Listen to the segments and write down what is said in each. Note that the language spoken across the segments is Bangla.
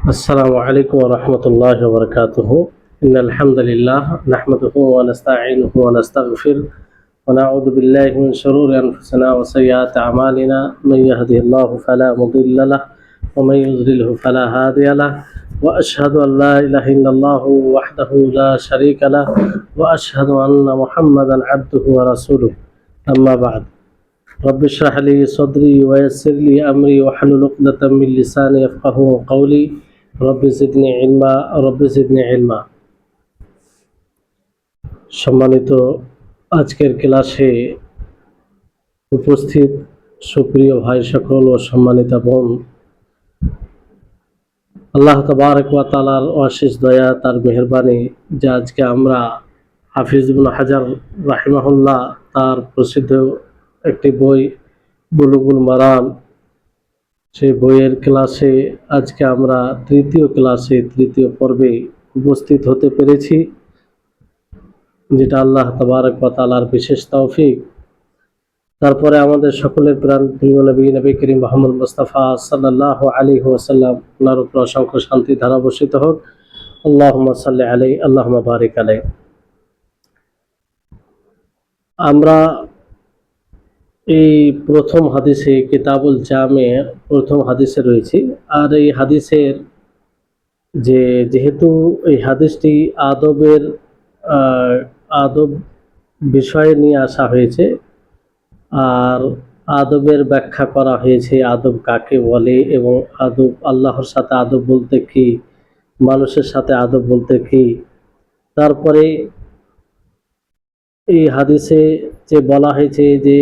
السلام عليكم ورحمة الله وبركاته. إن الحمد لله نحمده ونستعينه ونستغفر ونعوذ بالله من شرور أنفسنا وسيئات أعمالنا. من يهده الله فلا مضل له ومن يضلله فلا هادي له، وأشهد أن لا إله إلا الله وحده لا شريك له، وأشهد أن محمدا عبده ورسوله. أما بعد، رب اشرح لي صدري ويسر لي أمري واحلل عقدة من لساني يفقهوا قولي. রব্বি জিদনি ইলমা রব্বি জিদনি ইলমা। সম্মানিত আজকের ক্লাসে উপস্থিত সুপ্রিয় ভাই সকল ও সম্মানিতা বোন, আল্লাহ তাবারক ওয়া তাআলার অশেষ দয়া, তার মেহেরবানি যে আজকে আমরা হাফিজ ইবনে হাজার রাহিমাহুল্লাহ তার প্রসিদ্ধ একটি বই বুলুগুল মারাম, সেই বইয়ের ক্লাসে আজকে আমরা তৃতীয় পর্বে উপস্থিত হতে পেরেছি, যেটা আল্লাহ তাবারক ওয়া তাআলার বিশেষ তৌফিক। তারপরে আমাদের সকলের প্রিয় নবী করিম মুহাম্মদ মুস্তাফা সাল্লাল্লাহু আলাইহি ওয়াসাল্লাম, ওনার উপর অসংখ্য শান্তি ধারা বর্ষিত হোক। আল্লাহুম্মা সাল্লি আলাইহি আল্লাহুম্মা বারিক আলাইহি। আমরা এই প্রথম হাদিসে, কিতাবুল জামের প্রথম হাদিসে রয়েছি। আর এই হাদিসের যেহেতু এই হাদিসটি আদব বিষয়ে নিয়ে আসা হয়েছে, আর আদবের ব্যাখ্যা করা হয়েছে, আদব কাকে বলে এবং আদব, আল্লাহর সাথে আদব বলতে কি, মানুষের সাথে আদব বলতে কি। তারপরে এই হাদিসে যে বলা হয়েছে যে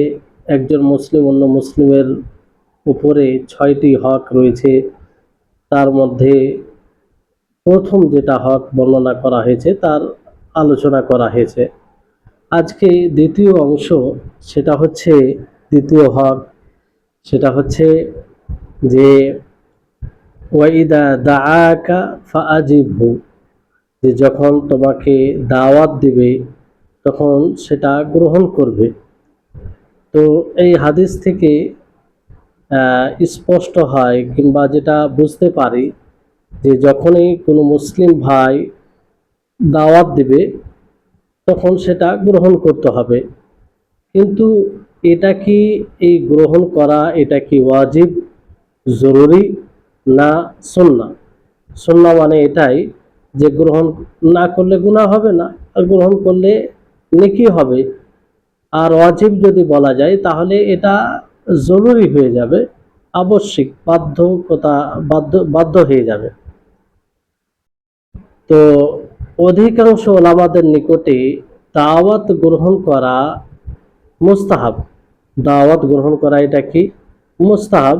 একজন মুসলিম অন্য মুসলিমের উপরে 6টি হক রয়েছে, তার মধ্যে প্রথম যেটা হক বর্ণনা করা হয়েছে তার আলোচনা করা হয়েছে। আজকে দ্বিতীয় অংশ, সেটা হচ্ছে দ্বিতীয় হক, সেটা হচ্ছে যে ওয়াইদা দাআকা ফাআজিবহু, যে যখন তোমাকে দাওয়াত দিবে তখন সেটা গ্রহণ করবে। তো এই হাদিস থেকে স্পষ্ট হয় কিংবা যেটা বুঝতে পারি যে যখনই কোনো মুসলিম ভাই দাওয়াত দিবে তখন সেটা গ্রহণ করতে হবে। কিন্তু এটা কি, এই গ্রহণ করা এটা কি ওয়াজিব, জরুরি না সুন্নাহ? সুন্নাহ মানে এটাই যে গ্রহণ না করলে গুনাহ হবে না, আর গ্রহণ করলে নেকি হবে। আর ওয়াজিব যদি বলা যায় তাহলে এটা জরুরি হয়ে যাবে, আবশ্যিক, বাধ্য হয়ে যাবে। তো অধিকাংশ ওলামাদের নিকটে দাওয়াত গ্রহণ করা মুস্তাহাব। দাওয়াত গ্রহণ করা এটা কি মুস্তাহাব।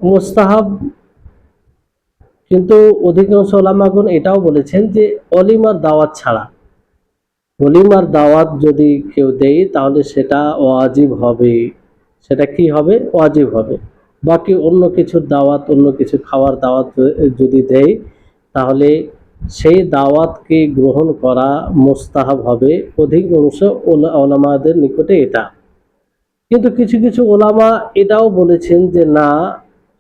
মুস্তাহাব, কিন্তু অধিকাংশ ওলামাগণ এটাও বলেছেন যে অলিমার দাওয়াত ছাড়া, অলিমার দাওয়াত যদি কেউ দেয় তাহলে সেটা ওয়াজিব হবে। সেটা কি হবে? ওয়াজিব হবে। বাকি অন্য কিছুর দাওয়াত, অন্য কিছু খাওয়ার দাওয়াত যদি দেয় তাহলে সেই দাওয়াতকে গ্রহণ করা মুস্তাহাব হবে অধিকাংশ ওলামাদের নিকটে এটা। কিন্তু কিছু কিছু ওলামা এটাও বলেছেন যে না,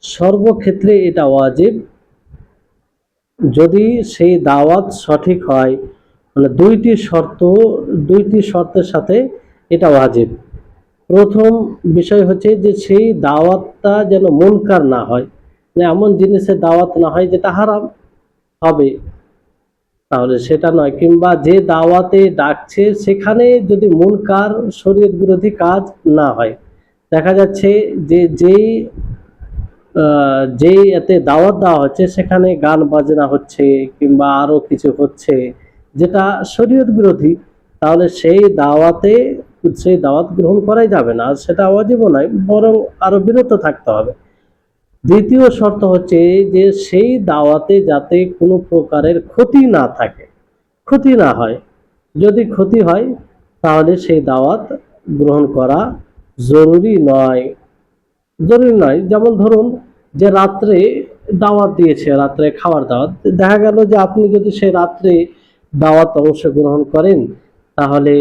সর্বক্ষেত্রে এটা ওয়াজিব। যদি সেই দাওয়াত সঠিক হয়, মানে দুইটি শর্তের সাথে এটা ওয়াজিব। প্রথম বিষয় হচ্ছে যে সেই দাওয়াতটা যেন মুনকার না হয়, এমন জিনিসের দাওয়াত না হয় যেটা হারাম হবে, তাহলে সেটা নয়। কিংবা যে দাওয়াতে ডাকছে সেখানে যদি মুনকার, শরীয়ত বিরোধী কাজ না হয়। দেখা যাচ্ছে যে যেই এতে দাওয়াত দেওয়া হচ্ছে সেখানে গান বাজনা হচ্ছে কিংবা আরো কিছু হচ্ছে যেটা শরীয়ত বিরোধী, তাহলে সেই দাওয়াত গ্রহণ করাই যাবে না, সেটা ওয়াজিবও নয়, বরং আরো বিরত থাকতে হবে। দ্বিতীয় শর্ত হচ্ছে যে সেই দাওয়াতে যাতে কোনো প্রকারের ক্ষতি না থাকে, ক্ষতি না হয়। যদি ক্ষতি হয় তাহলে সেই দাওয়াত গ্রহণ করা জরুরি নয়। যেমন ধরুন যে রাত্রে দাওয়াত দিয়েছে, রাত্রে খাওয়ার দাওয়াত, দেখা গেল যে আপনি যদি সেই রাত্রে দাওয়াত অংশগ্রহণ করেন তাহলে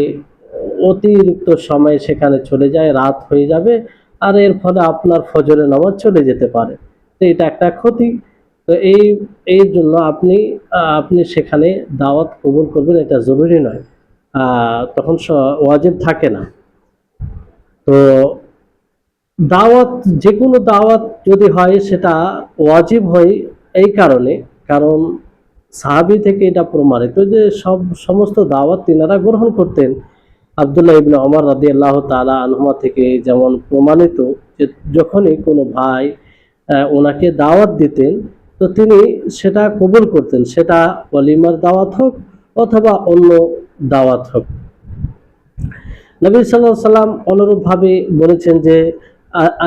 অতিরিক্ত সময় সেখানে চলে যায়, রাত হয়ে যাবে, আর এর ফলে আপনার ফজরের নামাজ চলে যেতে পারে। তো এটা একটা ক্ষতি। তো এই জন্য আপনি সেখানে দাওয়াত কবুল করবেন এটা জরুরি নয়, তখন ওয়াজিব থাকে না। তো দাওয়াত, যে কোনো দাওয়াত যদি হয় সেটা ওয়াজিব হয় এই কারণে, কারণ সাহাবী থেকে এটা প্রমাণিত যে সমস্ত দাওয়াত তিনারা গ্রহণ করতেন। আব্দুল্লাহ ইবনে ওমর রাদিয়াল্লাহু তাআলা আনহুমা থেকে যেমন প্রমাণিত যে যখনই কোনো ভাই ওনাকে দাওয়াত দিতেন তো তিনি সেটা কবুল করতেন, সেটা ওয়ালিমার দাওয়াত হোক অথবা অন্য দাওয়াত হোক। নবী সাল্লাল্লাহু আলাইহি সাল্লাম অনুরূপভাবে বলেছেন যে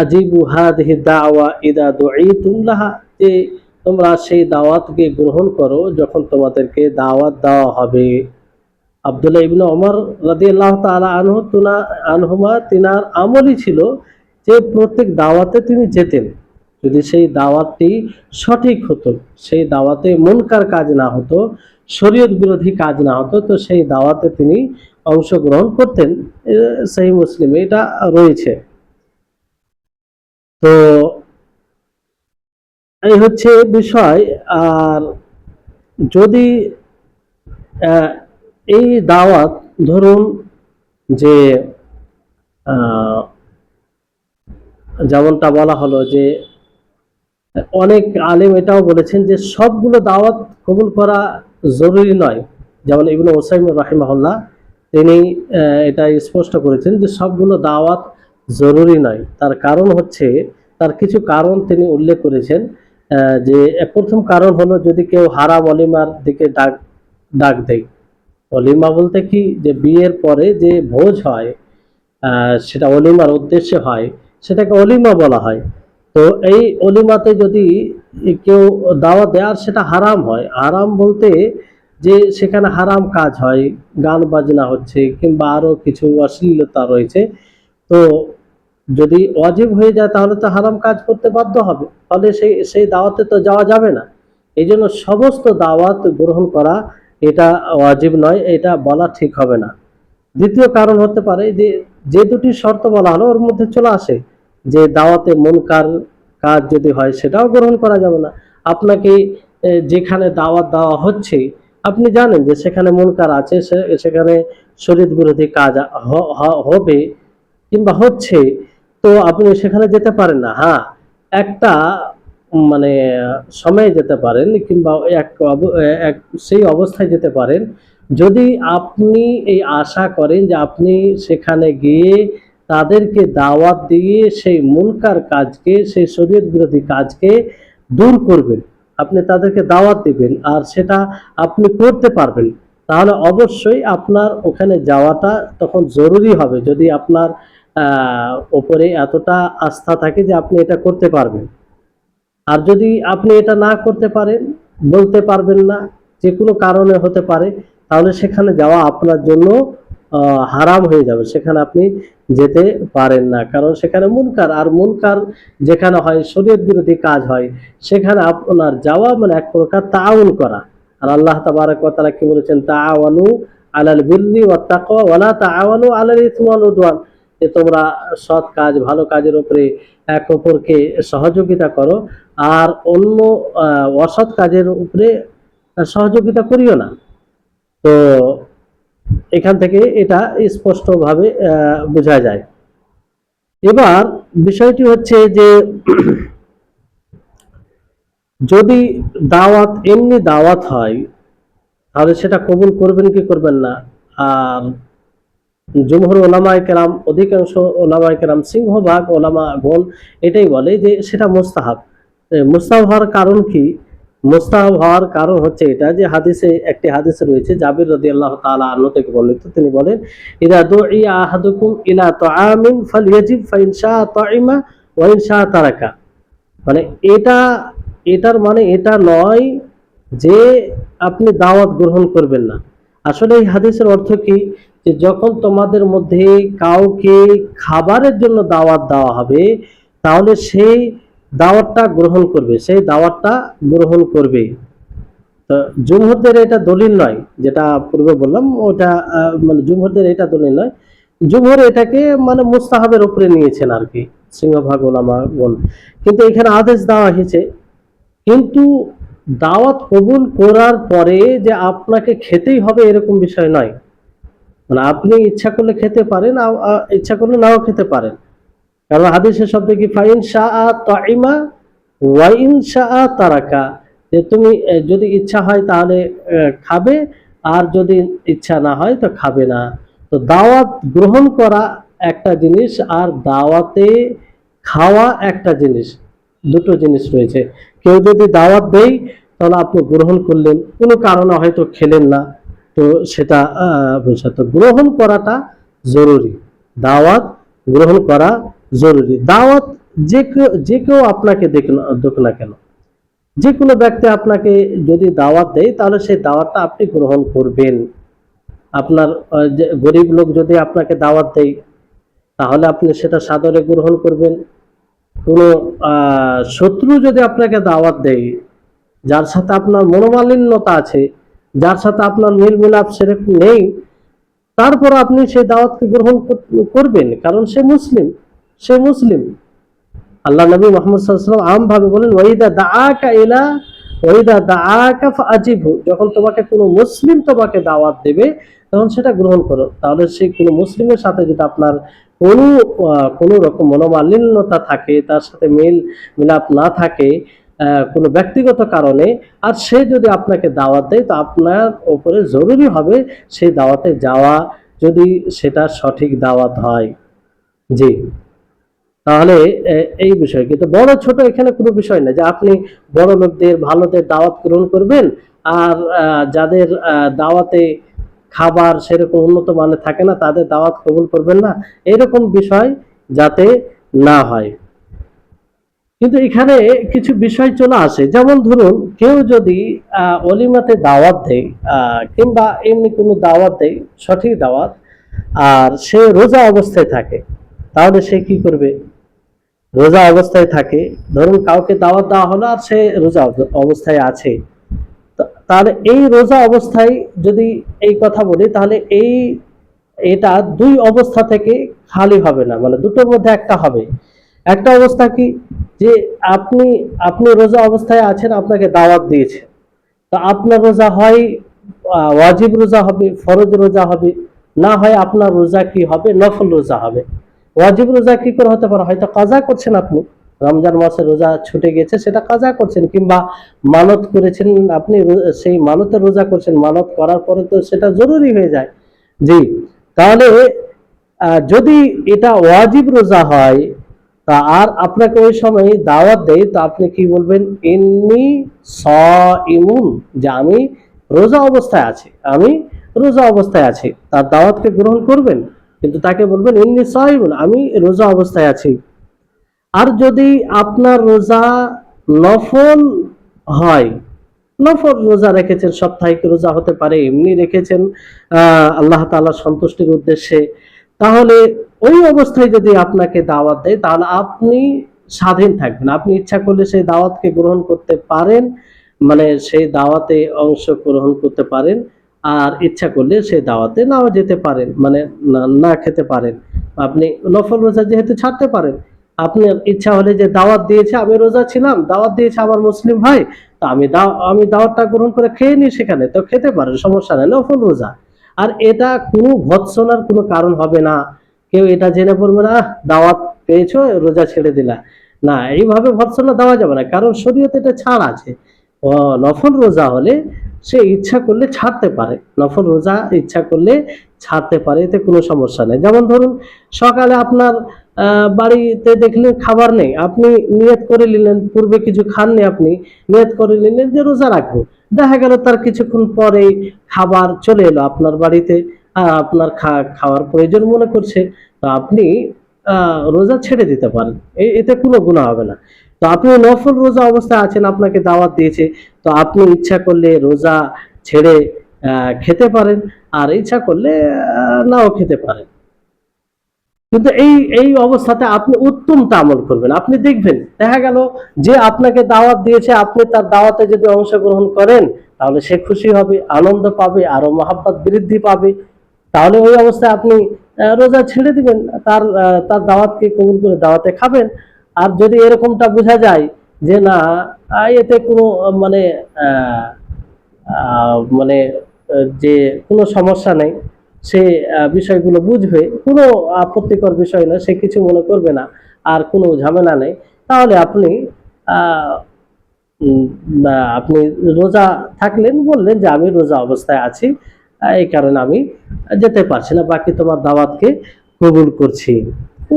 আজিবু হাদিহি দাওয়া ইদা দুঈতুম লাহা, যে তোমরা সেই দাওয়াতকে গ্রহণ করো যখন তোমাদেরকে দাওয়াত দেওয়া হবে। আব্দুল্লাহ ইবনে ওমর রাদিয়াল্লাহু তাআলা আনহুমা তিনার আমলই ছিল যে প্রত্যেক দাওয়াতে তিনি যেতেন, যদি সেই দাওয়াতটি সঠিক হতো, সেই দাওয়াতে মুনকার কাজ না হতো, শরীয়ত বিরোধী কাজ না হতো, তো সেই দাওয়াতে তিনি অংশগ্রহণ করতেন। সহিহ মুসলিমে এটা রয়েছে। তো এই হচ্ছে বিষয়। আর যদি এই দাওয়াত ধরুন যে যেমনটা বলা হলো যে অনেক আলেম এটাও বলেছেন যে সবগুলো দাওয়াত কবুল করা জরুরি নয়। যেমন ইবনে উসাইমিন রাহিমাহুল্লাহ তিনি এটা স্পষ্ট করেছেন যে সবগুলো দাওয়াত জরুরি নয়। তার কারণ হচ্ছে, তার কিছু কারণ তিনি উল্লেখ করেছেন। যে প্রথম কারণ হলো যদি কেউ হারাম অলিমার দিকে ডাক দেয়। অলিমা বলতে কি, যে বিয়ের পরে যে ভোজ হয় সেটা অলিমার উদ্দেশ্যে হয়, সেটাকে অলিমা বলা হয়। তো এই অলিমাতে যদি কেউ দাওয়াত দেয় আর সেটা হারাম হয়, হারাম বলতে যে সেখানে হারাম কাজ হয়, গান বাজনা হচ্ছে কিংবা আরো কিছু অশ্লীলতা রয়েছে, তো যদি ওয়াজিব হয়ে যায় তাহলে তো হারাম কাজ করতে বাধ্য হবে, ফলে সেই দাওয়াতে তো যাওয়া যাবে না। এই জন্য সমস্ত দাওয়াত গ্রহণ করা এটা ওয়াজিব নয়, এটা বলা ঠিক হবে না। দ্বিতীয় কারণ হতে পারে যে যে দুটি শর্ত বলা হলো ওর মধ্যে চলে আসে যে দাওয়াতে মুনকার কাজ যদি হয় সেটাও গ্রহণ করা যাবে না। আপনাকে যেখানে দাওয়াত দেওয়া হচ্ছে আপনি জানেন যে সেখানে মুনকার আছে, সেখানে শরীয়ত বিরোধী কাজ হবে কিংবা হচ্ছে, তো আপনি সেখানে যেতে পারেন না। হ্যাঁ, একটা মানে সময়ে যেতে পারেন কিংবা এক সেই অবস্থায় যেতে পারেন যদি আপনি এই আশা করেন যে আপনি সেখানে গিয়ে তাদেরকে দাওয়াত দিয়ে সেই মুনকার কাজকে, সেই শরীয়ত বিরোধী কাজকে দূর করবেন, আপনি তাদেরকে দাওয়াত দিবেন আর সেটা আপনি করতে পারবেন, তাহলে অবশ্যই আপনার ওখানে যাওয়াটা তখন জরুরি হবে, যদি আপনার উপরে এতটা আস্থা থাকে যে আপনি এটা করতে পারবেন। আর যদি আপনি এটা না করতে পারেন, বলতে পারবেন না, যে কোনো কারণে হতে পারে, তাহলে সেখানে যাওয়া আপনার জন্য হারাম হয়ে যাবে, সেখানে আপনি যেতে পারেন না, কারণ সেখানে মুনকার, আর মুনকার যেখানে হয় শরীয়ত বিরোধী কাজ হয় সেখানে আপনার যাওয়া মানে এক প্রকার তাআউন করা। আর আল্লাহ তাবারক ওয়া তাআলা কি বলেছেন, তাআওয়ানু আলাল বিররি ওয়াত তাকওয়া ওয়া লা তাআওয়ানু আলাল ইসমি ওয়াল উদওয়ান, যে তোমরা সৎ কাজ ভালো কাজের উপরে এক অপরকে সহযোগিতা করো আর অন্য অসৎ কাজের উপরে সহযোগিতা করিও না। তো এখান থেকে এটা স্পষ্টভাবে বোঝা যায়। এবার বিষয়টি হচ্ছে যে যদি দাওয়াত এমনি দাওয়াত হয় তাহলে সেটা কবুল করবেন কি করবেন না। আর জুমহুর ওলামায়ে কেরাম, অধিকাংশ ওলামায়ে কেরাম, সিংহভাগ ওলামাগণ এটাই বলে যে সেটা মুস্তাহাব। মুস্তাহাব হওয়ার কারণ কি? মুস্তাহাব হওয়ার কারণ হচ্ছে এটা যে একটি হাদিসে রয়েছে, জাবির রাদিয়াল্লাহু তাআলা আনহু থেকে বর্ণিত, তিনি বলেন, ইযা দুইয়া আহাদুকুম ইলা তাআমিন ফালইয়াজিব ফাইন শাআ তাইমা ওয়া ইন শাআ তারাকা। মানে এটার মানে এটা নয় যে আপনি দাওয়াত গ্রহণ করবেন না। আসলে এই হাদিসের অর্থ কি, যে যখন তোমাদের মধ্যে কাউকে খাবারের জন্য দাওয়াত দেওয়া হবে তাহলে সেই দাওয়াতটা গ্রহণ করবে, সেই দাওয়াতটা গ্রহণ করবে। তো জুমহুরদের এটা দলিল নয়, যেটা পূর্বে বললাম ওটা মানে জুমহুরদের এটা দলিল নয়। জুমহুর এটাকে মানে মুস্তাহাবের উপরে নিয়েছেন আর কি, সিংহভাগ ওলামাগণ। কিন্তু এখানে আদেশ দেওয়া হয়েছে, কিন্তু দাওয়াত কবুল করার পরে যে আপনাকে খেতেই হবে এরকম বিষয় নয়। মানে আপনি ইচ্ছা করলে খেতে পারেন, ইচ্ছা করলে নাও খেতে পারেন। কারণ হাদিসের শব্দ কি, ফাইন শাআ তাইমা ওয়া ইন শাআ তারাকা, যে তুমি যদি ইচ্ছা হয় তাহলে খাবে, আর যদি ইচ্ছা না হয় তো খাবে না। তো দাওয়াত গ্রহণ করা একটা জিনিস, আর দাওয়াতে খাওয়া একটা জিনিস, দুটো জিনিস রয়েছে। কেউ যদি দাওয়াত দেয় তাহলে আপনি গ্রহণ করলেন, কোনো কারণে হয়তো খেলেন না, তো সেটা বিষয়। তো গ্রহণ করাটা জরুরি, দাওয়াত গ্রহণ করা জরুরি। দাওয়াত যে কেউ আপনাকে দেখুক না কেন, যে কোনো ব্যক্তি আপনাকে যদি দাওয়াত দেয় তাহলে সেই দাওয়াতটা আপনি গ্রহণ করবেন। আপনার যে গরিব লোক যদি আপনাকে দাওয়াত দেয় তাহলে আপনি সেটা সাদরে গ্রহণ করবেন। কোনো শত্রু যদি আপনাকে দাওয়াত দেয়, যার সাথে আপনার মনোমালিন্যতা আছে, যার সাথে আপনার মিল মিলাপ সেরকম নেই, তারপর আপনি সেই দাওয়াতকে গ্রহণ করবেন, কারণ সে মুসলিম, সে মুসলিম। আল্লাহ নবী মুহাম্মদ সাল্লাল্লাহু আলাইহি ওয়াসাল্লাম আমভাবে বলেন, ওয়াইদা দাআকা ফাআজিবহু, যখন তোমাকে কোনো মুসলিম তোমাকে দাওয়াত দেবে তখন সেটা গ্রহণ করো। তাহলে সেই কোনো মুসলিমের সাথে যদি আপনার কোনো কোনো রকম মনোমালিন্যতা থাকে, তার সাথে মিলাপ না থাকে কোনো ব্যক্তিগত কারণে, আর সে যদি আপনাকে দাওয়াত দেয় তো আপনার উপরে জরুরি হবে সেই দাওয়াতে যাওয়া, যদি সেটা সঠিক দাওয়াত হয়। জি, তাহলে এই বিষয়। কিন্তু বড় ছোট এখানে কোনো বিষয় না যে আপনি বড় লোকদের ভালোদের দাওয়াত গ্রহণ করবেন, আর যাদের দাওয়াতে খাবার সেরকম উন্নত মানের থাকে না তাদের দাওয়াত কবুল করবেন না, এরকম বিষয় যাতে না হয়। কিন্তু এখানে কিছু বিষয় চলে আসে, যেমন ধরুন কেউ যদি অলিমাতে দাওয়াত দেয়, কিংবা এমনি কোনো দাওয়াত দেয়, সঠিক দাওয়াত, আর সে রোজা অবস্থায় থাকে, তাহলে সে কি করবে? রোজা অবস্থায় থাকে, ধরুন কাউকে দাওয়াত দেওয়া হলো আর সে রোজা অবস্থায় আছে, তাহলে এই রোজা অবস্থায় যদি এই কথা বলি তাহলে এটা দুই অবস্থা থেকে খালি হবে না, মানে দুটোর মধ্যে একটা হবে। একটা অবস্থা কি, যে আপনি আপনি রোজা অবস্থায় আছেন, আপনাকে দাওয়াত দিয়েছে, তো আপনার রোজা হয় ওয়াজিব রোজা হবে, ফরজ রোজা হবে, না হয় আপনার রোজা কি হবে, নফল রোজা হবে। ওয়াজিব রোজা কি করে হতে পারে? হয়তো কাজা করছেন আপনি, রমজান মাসে রোজা ছুটে গেছে সেটা কাজা করছেন, কিংবা মানত করেছেন আপনি, সেই মানতের রোজা করছেন, মানত করার পরে তো সেটা জরুরি হয়ে যায়। জি, তাহলে যদি এটা ওয়াজিব রোজা হয়, তা আর আপনাকে ওই সময় দাওয়াত দেয়, তো আপনি কি বলবেন? ইন্নী সাইমুন, যে আমি রোজা অবস্থায় আছি, আমি রোজা অবস্থায় আছি, তার দাওয়াতকে গ্রহণ করবেন, কিন্তু তাকে বলবেন ইন্নী সাইমুন, আমি রোজা অবস্থায় আছি। আর যদি আপনার রোজা নফল হয়, নফল রোজা রেখেছেন, সাপ্তাহিক রোজা হতে পারে, এমনি রেখেছেন আল্লাহ তাআলার সন্তুষ্টির উদ্দেশ্যে, তাহলে ওই অবস্থায় যদি আপনাকে দাওয়াত দেয় তাহলে আপনি স্বাধীন থাকবেন, আপনি ইচ্ছা করলে সেই দাওয়াতকে গ্রহণ করতে পারেন, মানে সেই দাওয়াতে অংশগ্রহণ করতে পারেন, আর ইচ্ছা করলে সেই দাওয়াতে নাও যেতে পারেন, মানে না খেতে পারেন। আপনি নফল রোজা যেহেতু ছাড়তে পারেন, আপনার ইচ্ছা হলে যে দাওয়াত দিয়েছে, আমি রোজা ছিলাম, দাওয়াত দিয়েছে আমার মুসলিম ভাই, তো আমি দাওয়াতটা গ্রহণ করে খেয়ে নিই, সেখানে তো খেতে পারেন, সমস্যা নেই, নফল রোজা। আর এটা কোনো ভৎসনার কোনো কারণ হবে না, কেউ এটা জেনে পড়বে না দাওয়াত পেয়েছো রোজা ছেড়ে দিলা, না, এইভাবে ভৎসনা দেওয়া যাবে না, কারণ শরীয়তে এটা ছাড় আছে। নফল রোজা হলে সে ইচ্ছা করলে ছাড়তে পারে, নফল রোজা ইচ্ছা করলে ছাড়তে পারে, এতে কোনো সমস্যা নেই। যেমন ধরুন সকালে আপনার বাড়িতে দেখলেন খাবার নেই, আপনি নিয়ত করে নিলেন, পূর্বে কিছু খাননি, আপনি নিয়ত করে নিলেন যে রোজা রাখবো, দেখা গেল তার কিছুক্ষণ পরে খাবার চলে এলো আপনার বাড়িতে, আপনার খাওয়ার প্রয়োজন মনে করছে, তো আপনি রোজা ছেড়ে দিতে পারেন, এতে কোনো গুনাহ হবে না। তো আপনি নফল রোজা অবস্থায় আছেন, আপনাকে দাওয়াত দিয়েছে, তো আপনি ইচ্ছা করলে রোজা ছেড়ে খেতে পারেন, আর ইচ্ছা করলে নাও খেতে পারেন। কিন্তু এই এই অবস্থাতে আপনি উত্তমটা আমল করবেন। আপনি দেখবেন দেখা গেল যে আপনাকে দাওয়াত দিয়েছে, আপনি তার দাওয়াতে যদি অংশগ্রহণ করেন তাহলে সে খুশি হবে, আনন্দ পাবে, আরো মহাব্বত বৃদ্ধি পাবে। তাহলে ওই অবস্থায় আপনি রোজা ছেড়ে দিবেন, তার দাওয়াতকে কবুল করে দাওয়াতে খাবেন। আর যদি এরকমটা বোঝা যায় যে না, এতে কোনো মানে আহ, মানে যে কোনো সমস্যা নেই, সে বিষয়গুলো বুঝবে, কোনো আপত্তিকর বিষয় না, সে কিছু মনে করবে না, আর কোনো ঝামেলা নেই, তাহলে আপনি আহ, উম, আপনি রোজা থাকলেন, বললেন যে আমি রোজা অবস্থায় আছি, এই কারণে আমি যেতে পারছি না, বাকি তোমার দাওয়াতকে কবুল করছি।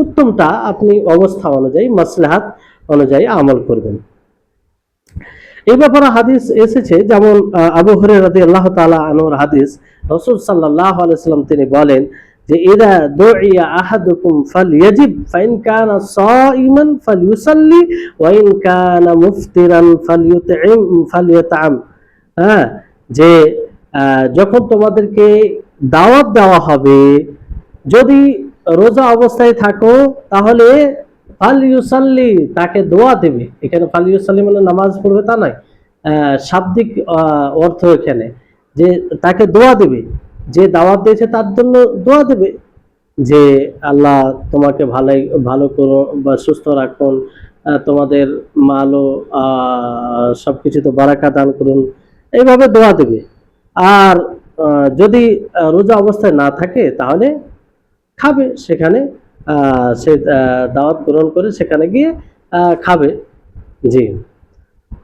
উত্তমটা আপনি অবস্থা অনুযায়ী, মাসলাহাত অনুযায়ী আমল করবেন। এই ব্যাপারে হাদিস এসেছে, যেমন আবু হুরায়রা রাদিয়াল্লাহু তাআলা আনহুর হাদিস, রাসূল সাল্লাল্লাহু আলাইহি ওয়াসাল্লাম তিনি বলেন যে ইযা দুইয়া আহাদুকুম ফালইয়াজিব ফাইন কানা সাইমান ফালইউসাল্লি ওয়া ইন কানা মুফতিরান ফালইউতআম। হ্যাঁ, যে যখন তোমাদেরকে দাওয়াত দেওয়া হবে, যদি রোজা অবস্থায় থাকো, তাহলে ফাল ইউসাল্লি, তাকে দোয়া দেবে। এখানে ফাল ইউসাল্লি মানে নামাজ পড়বে তা নয়, শাব্দিক অর্থ এখানে, যে তাকে দোয়া দেবে, যে দাওয়াত দিয়েছে তার জন্য দোয়া দেবে, যে আল্লাহ তোমাকে ভালো করো বা সুস্থ রাখুন, তোমাদের মালও সবকিছুতে বারাকা দান করুন, এইভাবে দোয়া দেবে। আর যদি রোজা অবস্থায় না থাকে, তাহলে খাবে সেখানে, সে দাওয়াত গ্রহণ করে সেখানে গিয়ে খাবে। জি।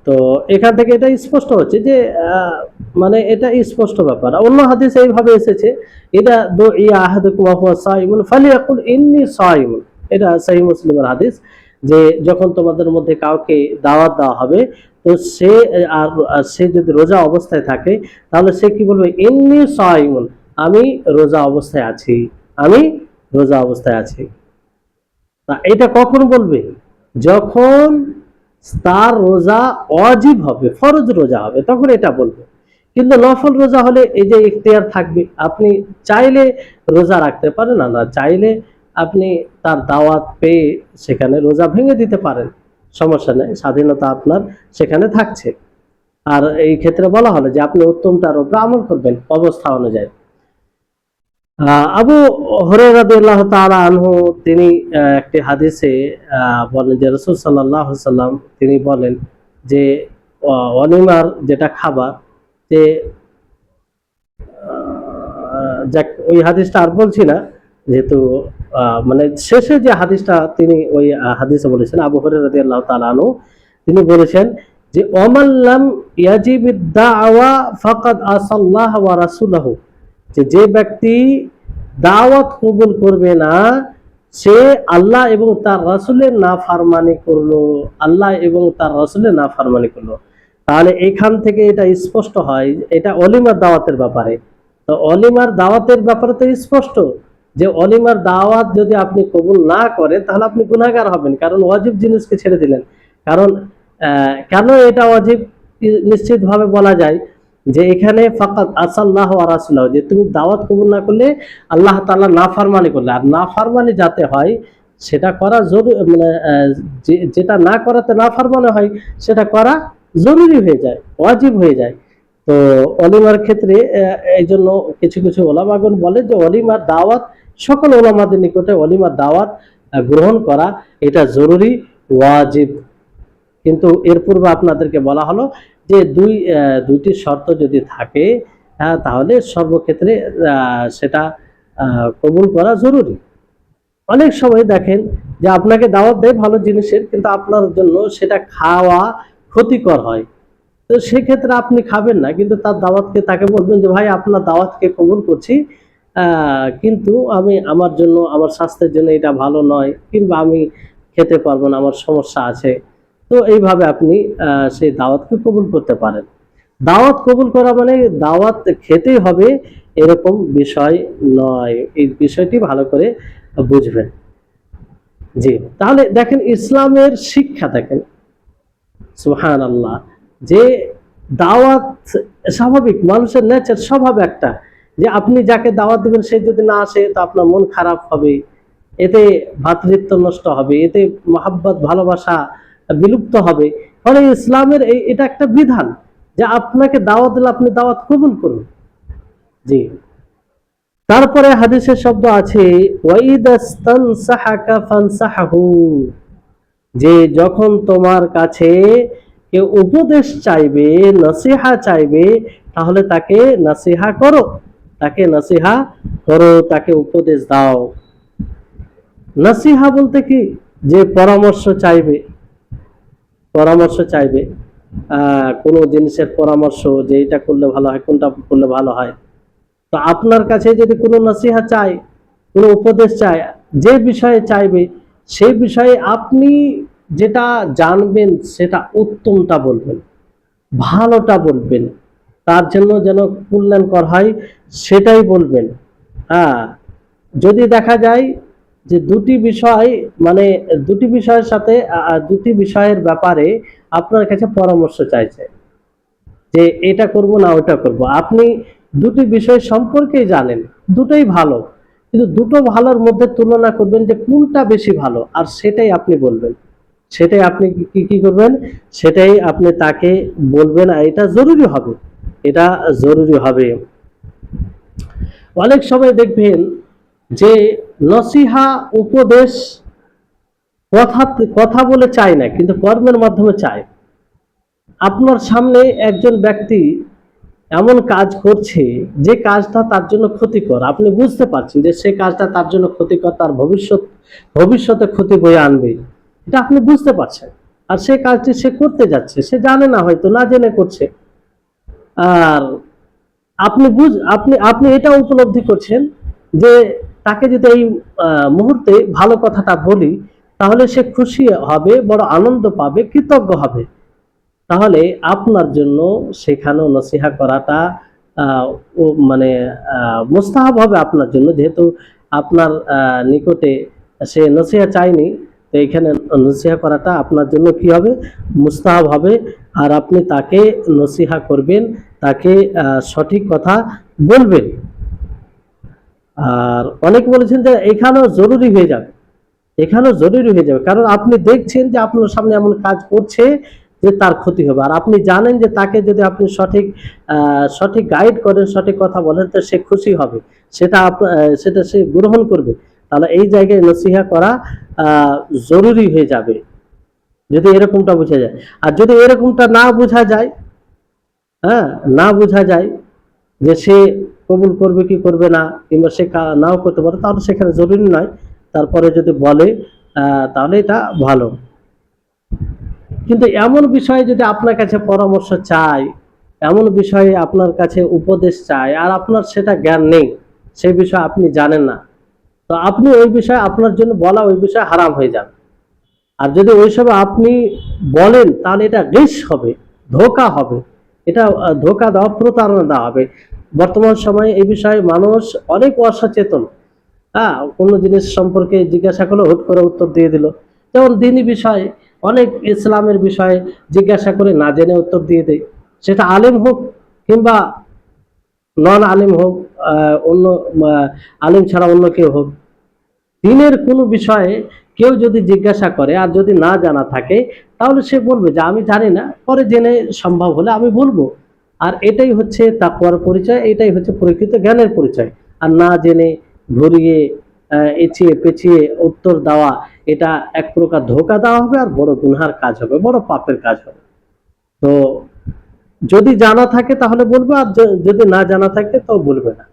তো এখান থেকে এটা স্পষ্ট হচ্ছে যে মানে এটা স্পষ্ট ব্যাপার। অন্য হাদিসে এইভাবে এসেছে, এটা দো ইয়া আহাদুকুম ওয়া হুয়া সাইমুন ফালিয়াকুল ইন্নী সাইমুন, এটা সহিহ মুসলিমের হাদিস, যে যখন তোমাদের মধ্যে কাউকে দাওয়াত দেওয়া হবে, তো সে যদি রোজা অবস্থায় থাকে, তাহলে সে কি বলবে, ইন্নী সাইমুন, আমি রোজা অবস্থায় আছি, আমি রোজা অবস্থায় আছি। তা এটা কখন বলবে, যখন তার রোজা ওয়াজিব হবে, ফরজ রোজা হবে, তখন এটা বলবে। কিন্তু নফল রোজা হলে এই যে ইখতিয়ার থাকবে, আপনি চাইলে রোজা রাখতে পারেন, না চাইলে আপনি তার দাওয়াত পেয়ে সেখানে রোজা ভেঙে দিতে পারেন, সমস্যা নেই, স্বাধীনতা আপনার সেখানে থাকছে। আর এই ক্ষেত্রে বলা হলো যে আপনি উত্তমটার উপর আমল করবেন অবস্থা অনুযায়ী। আবু হুরায়রা রাদিয়াল্লাহু তাআলা আনহু তিনি একটি হাদিসে বলেন যে রাসূল সাল্লাল্লাহু আলাইহি সাল্লাম তিনি বলেন যে ওয়ালিমার যেটা খাবার, যে যাক ওই হাদিসটা আর বলছি না, যেহেতু মানে শেষে যে হাদিসটা তিনি ওই হাদিসে বলেছেন, আবু হুরায়রা রাদিয়াল্লাহু তাআলা আনহু তিনি বলেছেন যে ওয়ামাল্লাম ইয়াজিবিদ দাওয়া ফাকাদ আসাল্লাহ ওয়া রাসূলাহু, যে ব্যক্তি দাওয়াত কবুল করবে না, সে আল্লাহ এবং তার রাসূলের নাফরমানি করলো, আল্লাহ এবং তার রাসূলের নাফরমানি করলো। তাহলে এখান থেকে এটা স্পষ্ট হয়, এটা অলিমার দাওয়াতের ব্যাপারে। তো অলিমার দাওয়াতের ব্যাপারে তো স্পষ্ট যে অলিমার দাওয়াত যদি আপনি কবুল না করেন, তাহলে আপনি গুনাহগার হবেন, কারণ ওয়াজিব জিনিসকে ছেড়ে দিলেন। কারণ কেন এটা ওয়াজিব, নিশ্চিত ভাবে বলা যায় যে এখানে ফাকাত আসাল্লাহ ওয়া রাসূলুহু, যে তুমি দাওয়াত কবুল না করলে আল্লাহ তাআলা নাফরমানি করলে, আর নাফরমানি যাতে হয় সেটা করা জরুরি, মানে যেটা না করাতে নাফরমানি হয় সেটা করা জরুরি হয়ে যায়, ওয়াজিব হয়ে যায়। তো অলিমার ক্ষেত্রে এই জন্য কিছু কিছু ওলামাগণ বলে যে অলিমার দাওয়াত, সকল ওলামাদের নিকটে অলিমার দাওয়াত গ্রহণ করা এটা জরুরি, ওয়াজিব। কিন্তু এর পূর্বে আপনাদেরকে বলা হলো যে দুইটি শর্ত যদি থাকে, তাহলে সর্বক্ষেত্রে সেটা কবুল করা জরুরি। অনেক সময় দেখেন যে আপনাকে দাওয়াত দেয় ভালো জিনিসের, কিন্তু আপনার জন্য সেটা খাওয়া ক্ষতিকর হয়, তো সেক্ষেত্রে আপনি খাবেন না, কিন্তু তার দাওয়াতকে তাকে বলবেন যে ভাই আপনার দাওয়াতকে কবুল করছি, কিন্তু আমার জন্য, আমার স্বাস্থ্যের জন্য এটা ভালো নয়, কিংবা আমি খেতে পারবো না, আমার সমস্যা আছে। তো এইভাবে আপনি সেই দাওয়াতকে কবুল করতে পারেন। দাওয়াত কবুল করা মানে দাওয়াত খেতেই হবে এরকম বিষয় নয়, এই বিষয়টি ভালো করে বুঝবেন। জি। তাহলে দেখেন ইসলামের শিক্ষা দেখেন, সুবহানাল্লাহ, যে দাওয়াত স্বাভাবিক, মানুষের নেচার, স্বভাব একটা, যে আপনি যাকে দাওয়াত দিবেন সে যদি না আসে, তো আপনার মন খারাপ হবে, এতে ভ্রাতৃত্ব নষ্ট হবে, এতে মহাব্বত ভালোবাসা বিলুপ্ত হবে। ফলে ইসলামের এটা একটা বিধান যে আপনাকে দাওয়াত দিলে আপনি দাওয়াত কবুল করুন। জি। তারপরে হাদিসের শব্দ আছে ওয়াইদাস্তানসাহাকা ফানসাহু, যে যখন তোমার কাছে কেউ উপদেশ চাইবে, নসিহা চাইবে, তাহলে তাকে নসিহা করো, তাকে নসিহা করো, তাকে উপদেশ দাও। নসিহা বলতে কি, যে পরামর্শ চাইবে, পরামর্শ চাইবে, কোনো জিনিসের পরামর্শ, যে এটা করলে ভালো হয়, কোনটা করলে ভালো হয়। তো আপনার কাছে যদি কোনো নসিহা চায়, কোনো উপদেশ চায়, যে বিষয়ে চাইবে, সেই বিষয়ে আপনি যেটা জানবেন সেটা উত্তমটা বলবেন, ভালোটা বলবেন, তার জন্য যেন কল্যাণকর হয় সেটাই বলবেন। হ্যাঁ, যদি দেখা যায় যে দুটি বিষয়, মানে দুটি বিষয়ের সাথে দুটি বিষয়ের ব্যাপারে আপনার কাছে পরামর্শ চাইছে, যে এটা করব না ওটা করব, আপনি দুটি বিষয় সম্পর্কেই জানেন, দুটোই ভালো, কিন্তু দুটো ভালোর মধ্যে তুলনা করবেন যে কোনটা বেশি ভালো, আর সেটাই আপনি বলবেন, সেটাই আপনি কি কি করবেন, সেটাই আপনি তাকে বলবেন, আর এটা জরুরি হবে, এটা জরুরি হবে। অনেক সময় দেখবেন যে নসিহা, উপদেশ কথা কথা বলে চায় না, কিন্তু কর্মের মাধ্যমে চায়। আপনার সামনে একজন ব্যক্তি এমন কাজ করছে যে কাজটা তার জন্য ক্ষতিকর, আপনি বুঝতে পারছেন যে সে কাজটা তার জন্য ক্ষতিকর, তার ভবিষ্যতে ক্ষতি বয়ে আনবে, এটা আপনি বুঝতে পারছেন, আর সে কাজটি সে করতে যাচ্ছে, সে জানে না, হয়তো না জেনে করছে। আর আপনি আপনি এটা উপলব্ধি করছেন যে তাকে যদি এই মুহূর্তে ভালো কথাটা বলি, তাহলে সে খুশি হবে, বড় আনন্দ পাবে, কৃতজ্ঞ হবে। তাহলে আপনার জন্য সেখানেও নসিহা করাটা মানে মুস্তাহাব হবে আপনার জন্য, যেহেতু আপনার নিকটে সে নসিহা চায়নি, তো এখানে নসিহা করাটা আপনার জন্য কি হবে, মুস্তাহাব হবে। আর আপনি তাকে নসিহা করবেন, তাকে সঠিক কথা বলবেন। আর অনেকে বলেছেন যে এখানেও জরুরি হয়ে যাবে, এখানেও জরুরি হয়ে যাবে, কারণ আপনি দেখছেন যে আপনার সামনে এমন কাজ করছে যে তার ক্ষতি হবে, আর আপনি জানেন যে তাকে যদি আপনি সঠিক গাইড করেন, সঠিক কথা বলেন, তো সে খুশি হবে, সেটা সে গ্রহণ করবে। তাহলে এই জায়গায় নসিহা করা জরুরি হয়ে যাবে, যদি এরকমটা বোঝা যায়। আর যদি এরকমটা না বোঝা যায়, হ্যাঁ, না বোঝা যায় যে সে কবুল করবে কি করবে না, কিংবা সে নাও করতে পারে, তাহলে সেখানে জরুরি নয়, তারপরে যদি বলে তাহলে এটা ভালো। কিন্তু এমন বিষয়ে যদি আপনার কাছে পরামর্শ চাই, এমন বিষয়ে আপনার কাছে উপদেশ চাই, আর আপনার সেটা জ্ঞান নেই, সেই বিষয়ে আপনি জানেন না, তো আপনি ওই বিষয়ে, আপনার জন্য বলা ওই বিষয়ে হারাম হয়ে যাবে। আর যদি ওই সময় আপনি বলেন, তাহলে এটা রিস্ক হবে, ধোঁকা হবে, এটা ধোঁকা দেওয়া, প্রতারণা দেওয়া হবে। বর্তমান সময়ে এই বিষয়ে মানুষ অনেক অসচেতন। হ্যাঁ, কোনো জিনিস সম্পর্কে জিজ্ঞাসা করলে হুট করে উত্তর দিয়ে দিল। যেমন দিনী বিষয়ে, অনেক ইসলামের বিষয়ে জিজ্ঞাসা করে না জেনে উত্তর দিয়ে দেয়, সেটা আলেম হোক কিংবা নন আলেম হোক, অন্য আলেম ছাড়া অন্য কেউ হোক। দিনের কোনো বিষয়ে কেউ যদি জিজ্ঞাসা করে আর যদি না জানা থাকে, তাহলে সে বলবে যে আমি জানি না, পরে জেনে সম্ভব হলে আমি বলবো। আর এটাই হচ্ছে তাকওয়ার পরিচয়, এটাই হচ্ছে প্রকৃত জ্ঞানের পরিচয়। আর না জেনে ঘুরিয়ে এচিয়ে পেঁচিয়ে উত্তর দেওয়া, এটা এক প্রকার ধোঁকা দেওয়া হবে, আর বড় গুনহার কাজ হবে, বড় পাপের কাজ হবে। তো যদি জানা থাকে তাহলে বলবে, আর যদি না জানা থাকে তো বলবে না।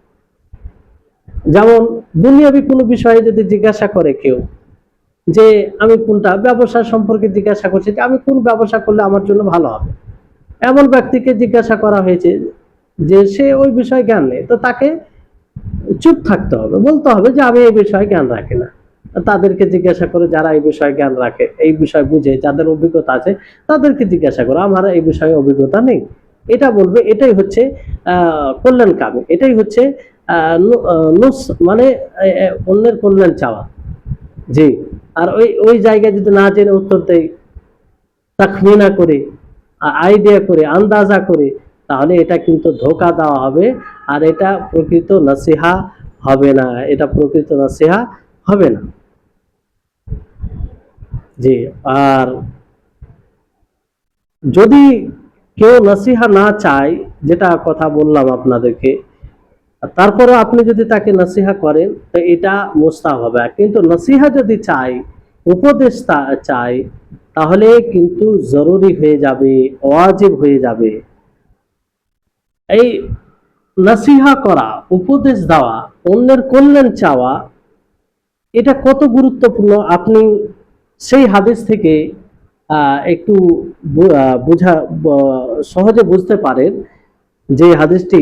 যেমন দুনিয়াবি কোনো বিষয়ে যদি জিজ্ঞাসা করে কেউ, যে আমি কোনটা ব্যবসা সম্পর্কে জিজ্ঞাসা করছি, যে আমি কোন ব্যবসা করলে আমার জন্য ভালো হবে, এমন ব্যক্তিকে জিজ্ঞাসা করা হয়েছে যে সে ওই বিষয়ে জ্ঞান নেই, তো তাকে চুপ থাকতে হবে, বলতে হবে যে আমি এই বিষয়ে জ্ঞান রাখি না। তাদেরকে জিজ্ঞাসা করে, যারা এই বিষয়ে জ্ঞান রাখে, এই বিষয় বুঝে, যাদের অভিজ্ঞতা আছে, তাদেরকে জিজ্ঞাসা করো, আমার এই বিষয়ে অভিজ্ঞতা নেই। এটা বলবে, এটাই হচ্ছে কল্যাণকামী, এটাই হচ্ছে মানে অন্যের কল্যাণ চাওয়া। জি। আর ওই ওই জায়গায় যদি না জেনে উত্তর দেয়, তাখমিনা করে, আইডিয়া করে, আন্দাজা করে, তাহলে এটা কিন্তু ধোঁকা দেওয়া হবে, আর এটা প্রকৃত নসিহা হবে না, এটা প্রকৃত নসিহা হবে না। জি। আর যদি কেউ নসিহা না চায়, যেটা কথা বললাম আপনাদেরকে, তারপরে আপনি যদি তাকে নসিহা করেন তো এটা মুস্তাহাব হবে। কিন্তু নসিহা যদি চাই, উপদেশ চাই, তাহলে কিন্তু জরুরি হয়ে যাবে, ওয়াজিব হয়ে যাবে। এই নসিহা করা, উপদেশ দেওয়া, অন্যের কল্যাণ চাওয়া, এটা কত গুরুত্বপূর্ণ আপনি সেই হাদিস থেকে একটু বুঝা সহজে বুঝতে পারেন। যে হাদিসটি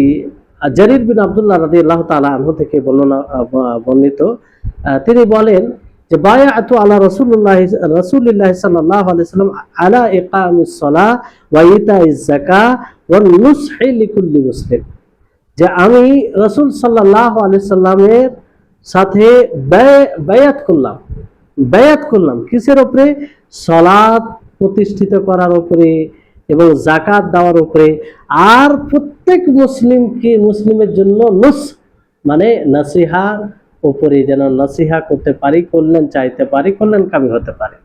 জারির বিন আব্দুল্লাহ রাদিয়াল্লাহু তাআলা আনহু থেকে বর্ণিত, তিনি বলেন যে বায়াতু আলা রাসূলিল্লাহ সাল্লাল্লাহু আলাইহি ওয়াসাল্লাম আলা ইকামিস সালাহ ওয়া ইতাইজ যাকাহ ওয়া নুসহি লিকুল্লি মুসলিম, যে আমি রাসূল সাল্লাল্লাহু আলাইহি সাল্লামের সাথে বায়াত করলাম কিসের উপরে? সালাত প্রতিষ্ঠিত করার উপরে এবং যাকাত দেওয়ার উপরে, আর প্রত্যেক মুসলিমের জন্য মানে নসিহার উপরে, যেন নসিহা করতে পারি, কল্যাণ চাইতে পারি, কল্যাণকামী হতে পারে।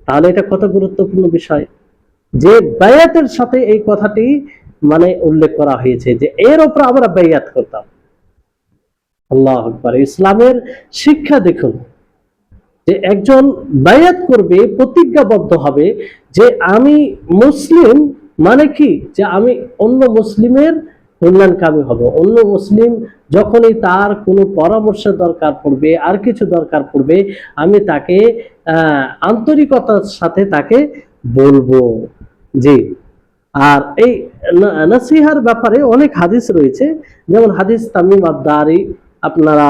তাহলে এটা কত গুরুত্বপূর্ণ বিষয় যে বায়াতের সাথে এই কথাটি মানে উল্লেখ করা হয়েছে যে এর উপর আমরা বায়াত করতাম। আল্লাহু আকবার। ইসলামের শিক্ষা দেখুন যে একজন বায়াত করবে, প্রতিজ্ঞাবদ্ধ হবে যে আমি মুসলিম, মানে কি যে আমি অন্য মুসলিমের কল্যাণকামী হব। অন্য মুসলিম যখনই তার কোনো পরামর্শের দরকার পড়বে, আর কিছু দরকার পড়বে, আমি তাকে আন্তরিকতার সাথে তাকে বলবো। জি। আর এই নসিহার ব্যাপারে অনেক হাদিস রয়েছে, যেমন হাদিস তামিম আদ-দারি, আপনারা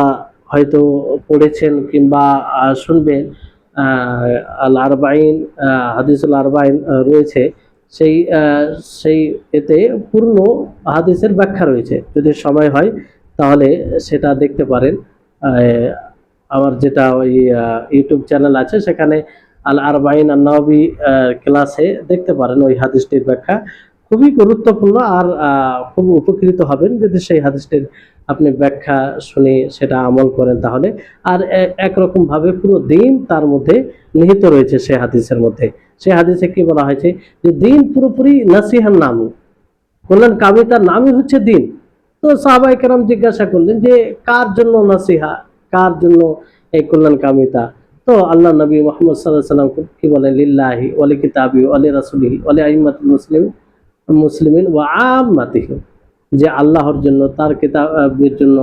হয়তো পড়েছেন কিংবা শুনবেন। আল আরবাইন, হাদিসুল আরবাইন রয়েছে, সেই সেই এতে পূর্ণ হাদিসের ব্যাখ্যা রয়েছে। যদি সময় হয় তাহলে সেটা দেখতে পারেন। আমার যেটা ওই ইউটিউব চ্যানেল আছে, সেখানে আল আরবাইন আন-নওয়াবী ক্লাসে দেখতে পারেন ওই হাদিসটির ব্যাখ্যা। খুবই গুরুত্বপূর্ণ, আর খুব উপকৃত হবেন যদি সেই হাদিসটির আপনি ব্যাখ্যা শুনে সেটা আমল করেন তাহলে। আর একরকম ভাবে পুরো দিন তার মধ্যে নিহিত রয়েছে সেই হাদিসের মধ্যে। সেই হাদিসে কি বলা হয়েছে যে দিন পুরোপুরি নসিহার নাম, কল্যাণ কামিতার নামই হচ্ছে দিন। তো সাহাবায়ে কেরাম জিজ্ঞাসা করলেন যে কার জন্য নসিহা, কার জন্য এই কল্যাণ কামিতা? তো আল্লাহ নবী মুহাম্মদ সাল্লাল্লাহু আলাইহি ওয়াসাল্লাম কি বলেন? লিল্লাহি ওয়া লিকিতাবিহি ওয়া লিরাসূলিহি ওয়া লিআইম্মাতিল মুসলিমিন ওয়া আম্মাতিহি, যে আল্লাহর জন্য, তার কিতাবের জন্য,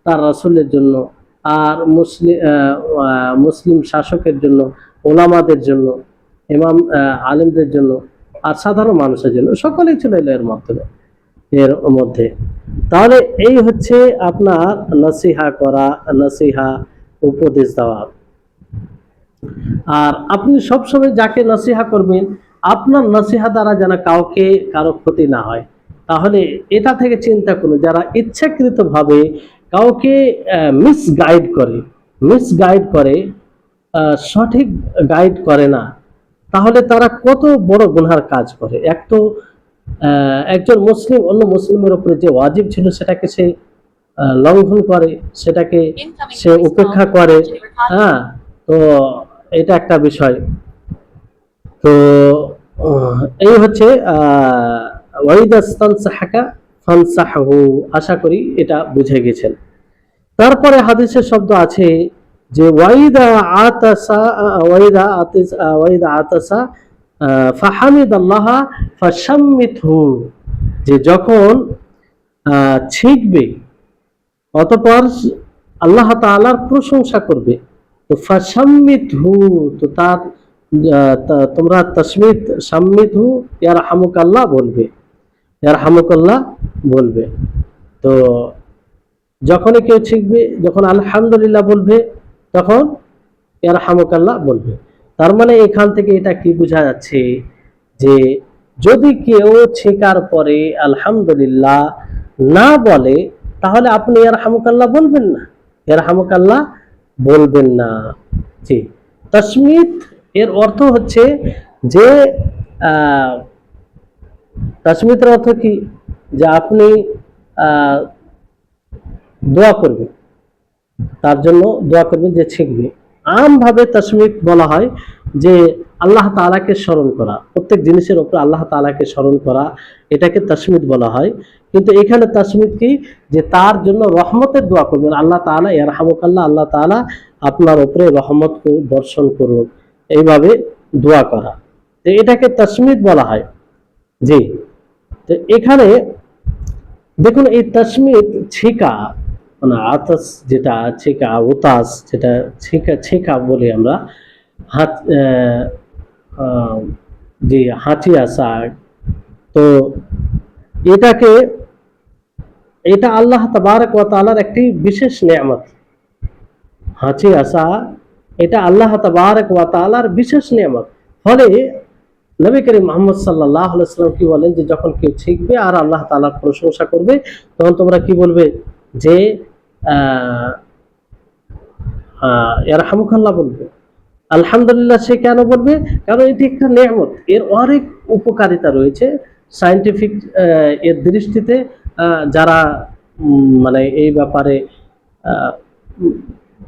তার রাসূলের জন্য, আর মুসলিম শাসকের জন্য, ওলামাদের জন্য, ইমাম আলেমদের জন্য, আর সাধারণ মানুষের জন্য, সকলেই ছিল এর মধ্যে। তাহলে এই হচ্ছে আপনার নসিহা করা, নসিহা উপদেশ দেওয়া। আর আপনি সবসময় যাকে নসিহা করবেন, আপনার নসিহা দ্বারা যেন কারো ক্ষতি না হয়। তাহলে এটা থেকে চিন্তা করুন, যারা ইচ্ছাকৃতভাবে কাউকে মিসগাইড করে, সঠিক গাইড করে না, তাহলে তারা কত বড় গুনার কাজ করে। একজন মুসলিম অন্য মুসলিমের উপরে যে ওয়াজিব ছিল সেটাকে সে লঙ্ঘন করে, সেটাকে সে উপেক্ষা করে। হ্যাঁ, তো এটা একটা বিষয়। তো এই হচ্ছে ওয়াইদাস্তানসাহাকা ফানসাহু, আশা করি এটা বুঝে গেছেন। তারপরে হাদিসের শব্দ আছে যে ওয়াইদা আতাসা ফাহামিদাল্লাহ ফাশাম্মিতহু, যে যখন ছিঁকবে অতঃপর আল্লাহ তাআলার প্রশংসা করবে, তো ফাশাম্মিতহু, তো তার তোমরা শাম্মিতহু ইয়ারহামুকাল্লাহ বলবে। তো যখনই কেউ ছিঁকবে, যখন আলহামদুলিল্লাহ বলবে, তখন ইয়ারহামুকাল্লাহ বলবে। তার মানে এখান থেকে এটা কি বোঝা যাচ্ছে যে যদি কেউ ছেঁকার পরে আলহামদুলিল্লাহ না বলে, তাহলে আপনি ইয়ারহামুকাল্লাহ বলবেন না। জি, তাসমিত এর অর্থ হচ্ছে যে তাসমিতের অর্থ কি, যে আপনি দোয়া করবেন, তার জন্য দোয়া করবেন যে ছিঁকবে। আমভাবে তাসমিত বলা হয় যে আল্লাহ তাআলাকে স্মরণ করা, প্রত্যেক জিনিসের উপর আল্লাহ তাআলাকে স্মরণ করা, এটাকে তাসমিদ বলা হয়। কিন্তু এখানে তাসমিদ কি, যে তার জন্য রহমতের দোয়া করবেন, আল্লাহ তাআলা ইয়ারহামুকাল্লাহ, আল্লাহ তাআলা আপনার উপরে রহমত বর্ষণ করুন, এইভাবে দোয়া করা, তো এটাকে তাসমিদ বলা হয়। জি, তো এখানে দেখুন এই তাসমিদ ছিকা, মানে আতাস যেটা ছিকা, উতাস যেটা ছিকা, ছিকা বলি আমরা, হাত জি হাঁচি আসা, তো এটাকে, এটা আল্লাহ তাবারক ওয়া তাআলার একটি বিশেষ নেয়ামত। হাঁচি আসা এটা আল্লাহ তাবারক ওয়া তাআলার বিশেষ নেয়ামত। ফলে নবী করিম মুহাম্মদ সাল্লাল্লাহু আলাইহি ওয়াসাল্লাম কি বলেন, যে যখন কেউ শিখবে আর আল্লাহ তাআলার প্রশংসা করবে, তখন তোমরা কি বলবে, যে ইয়ারহামুকাল্লাহ বলবে। আলহামদুলিল্লাহ সে কেন বলবে? কারণ এটি একটা নেয়ামত, এর অনেক উপকারিতা রয়েছে। সায়েন্টিফিক এর দৃষ্টিতে যারা মানে এই ব্যাপারে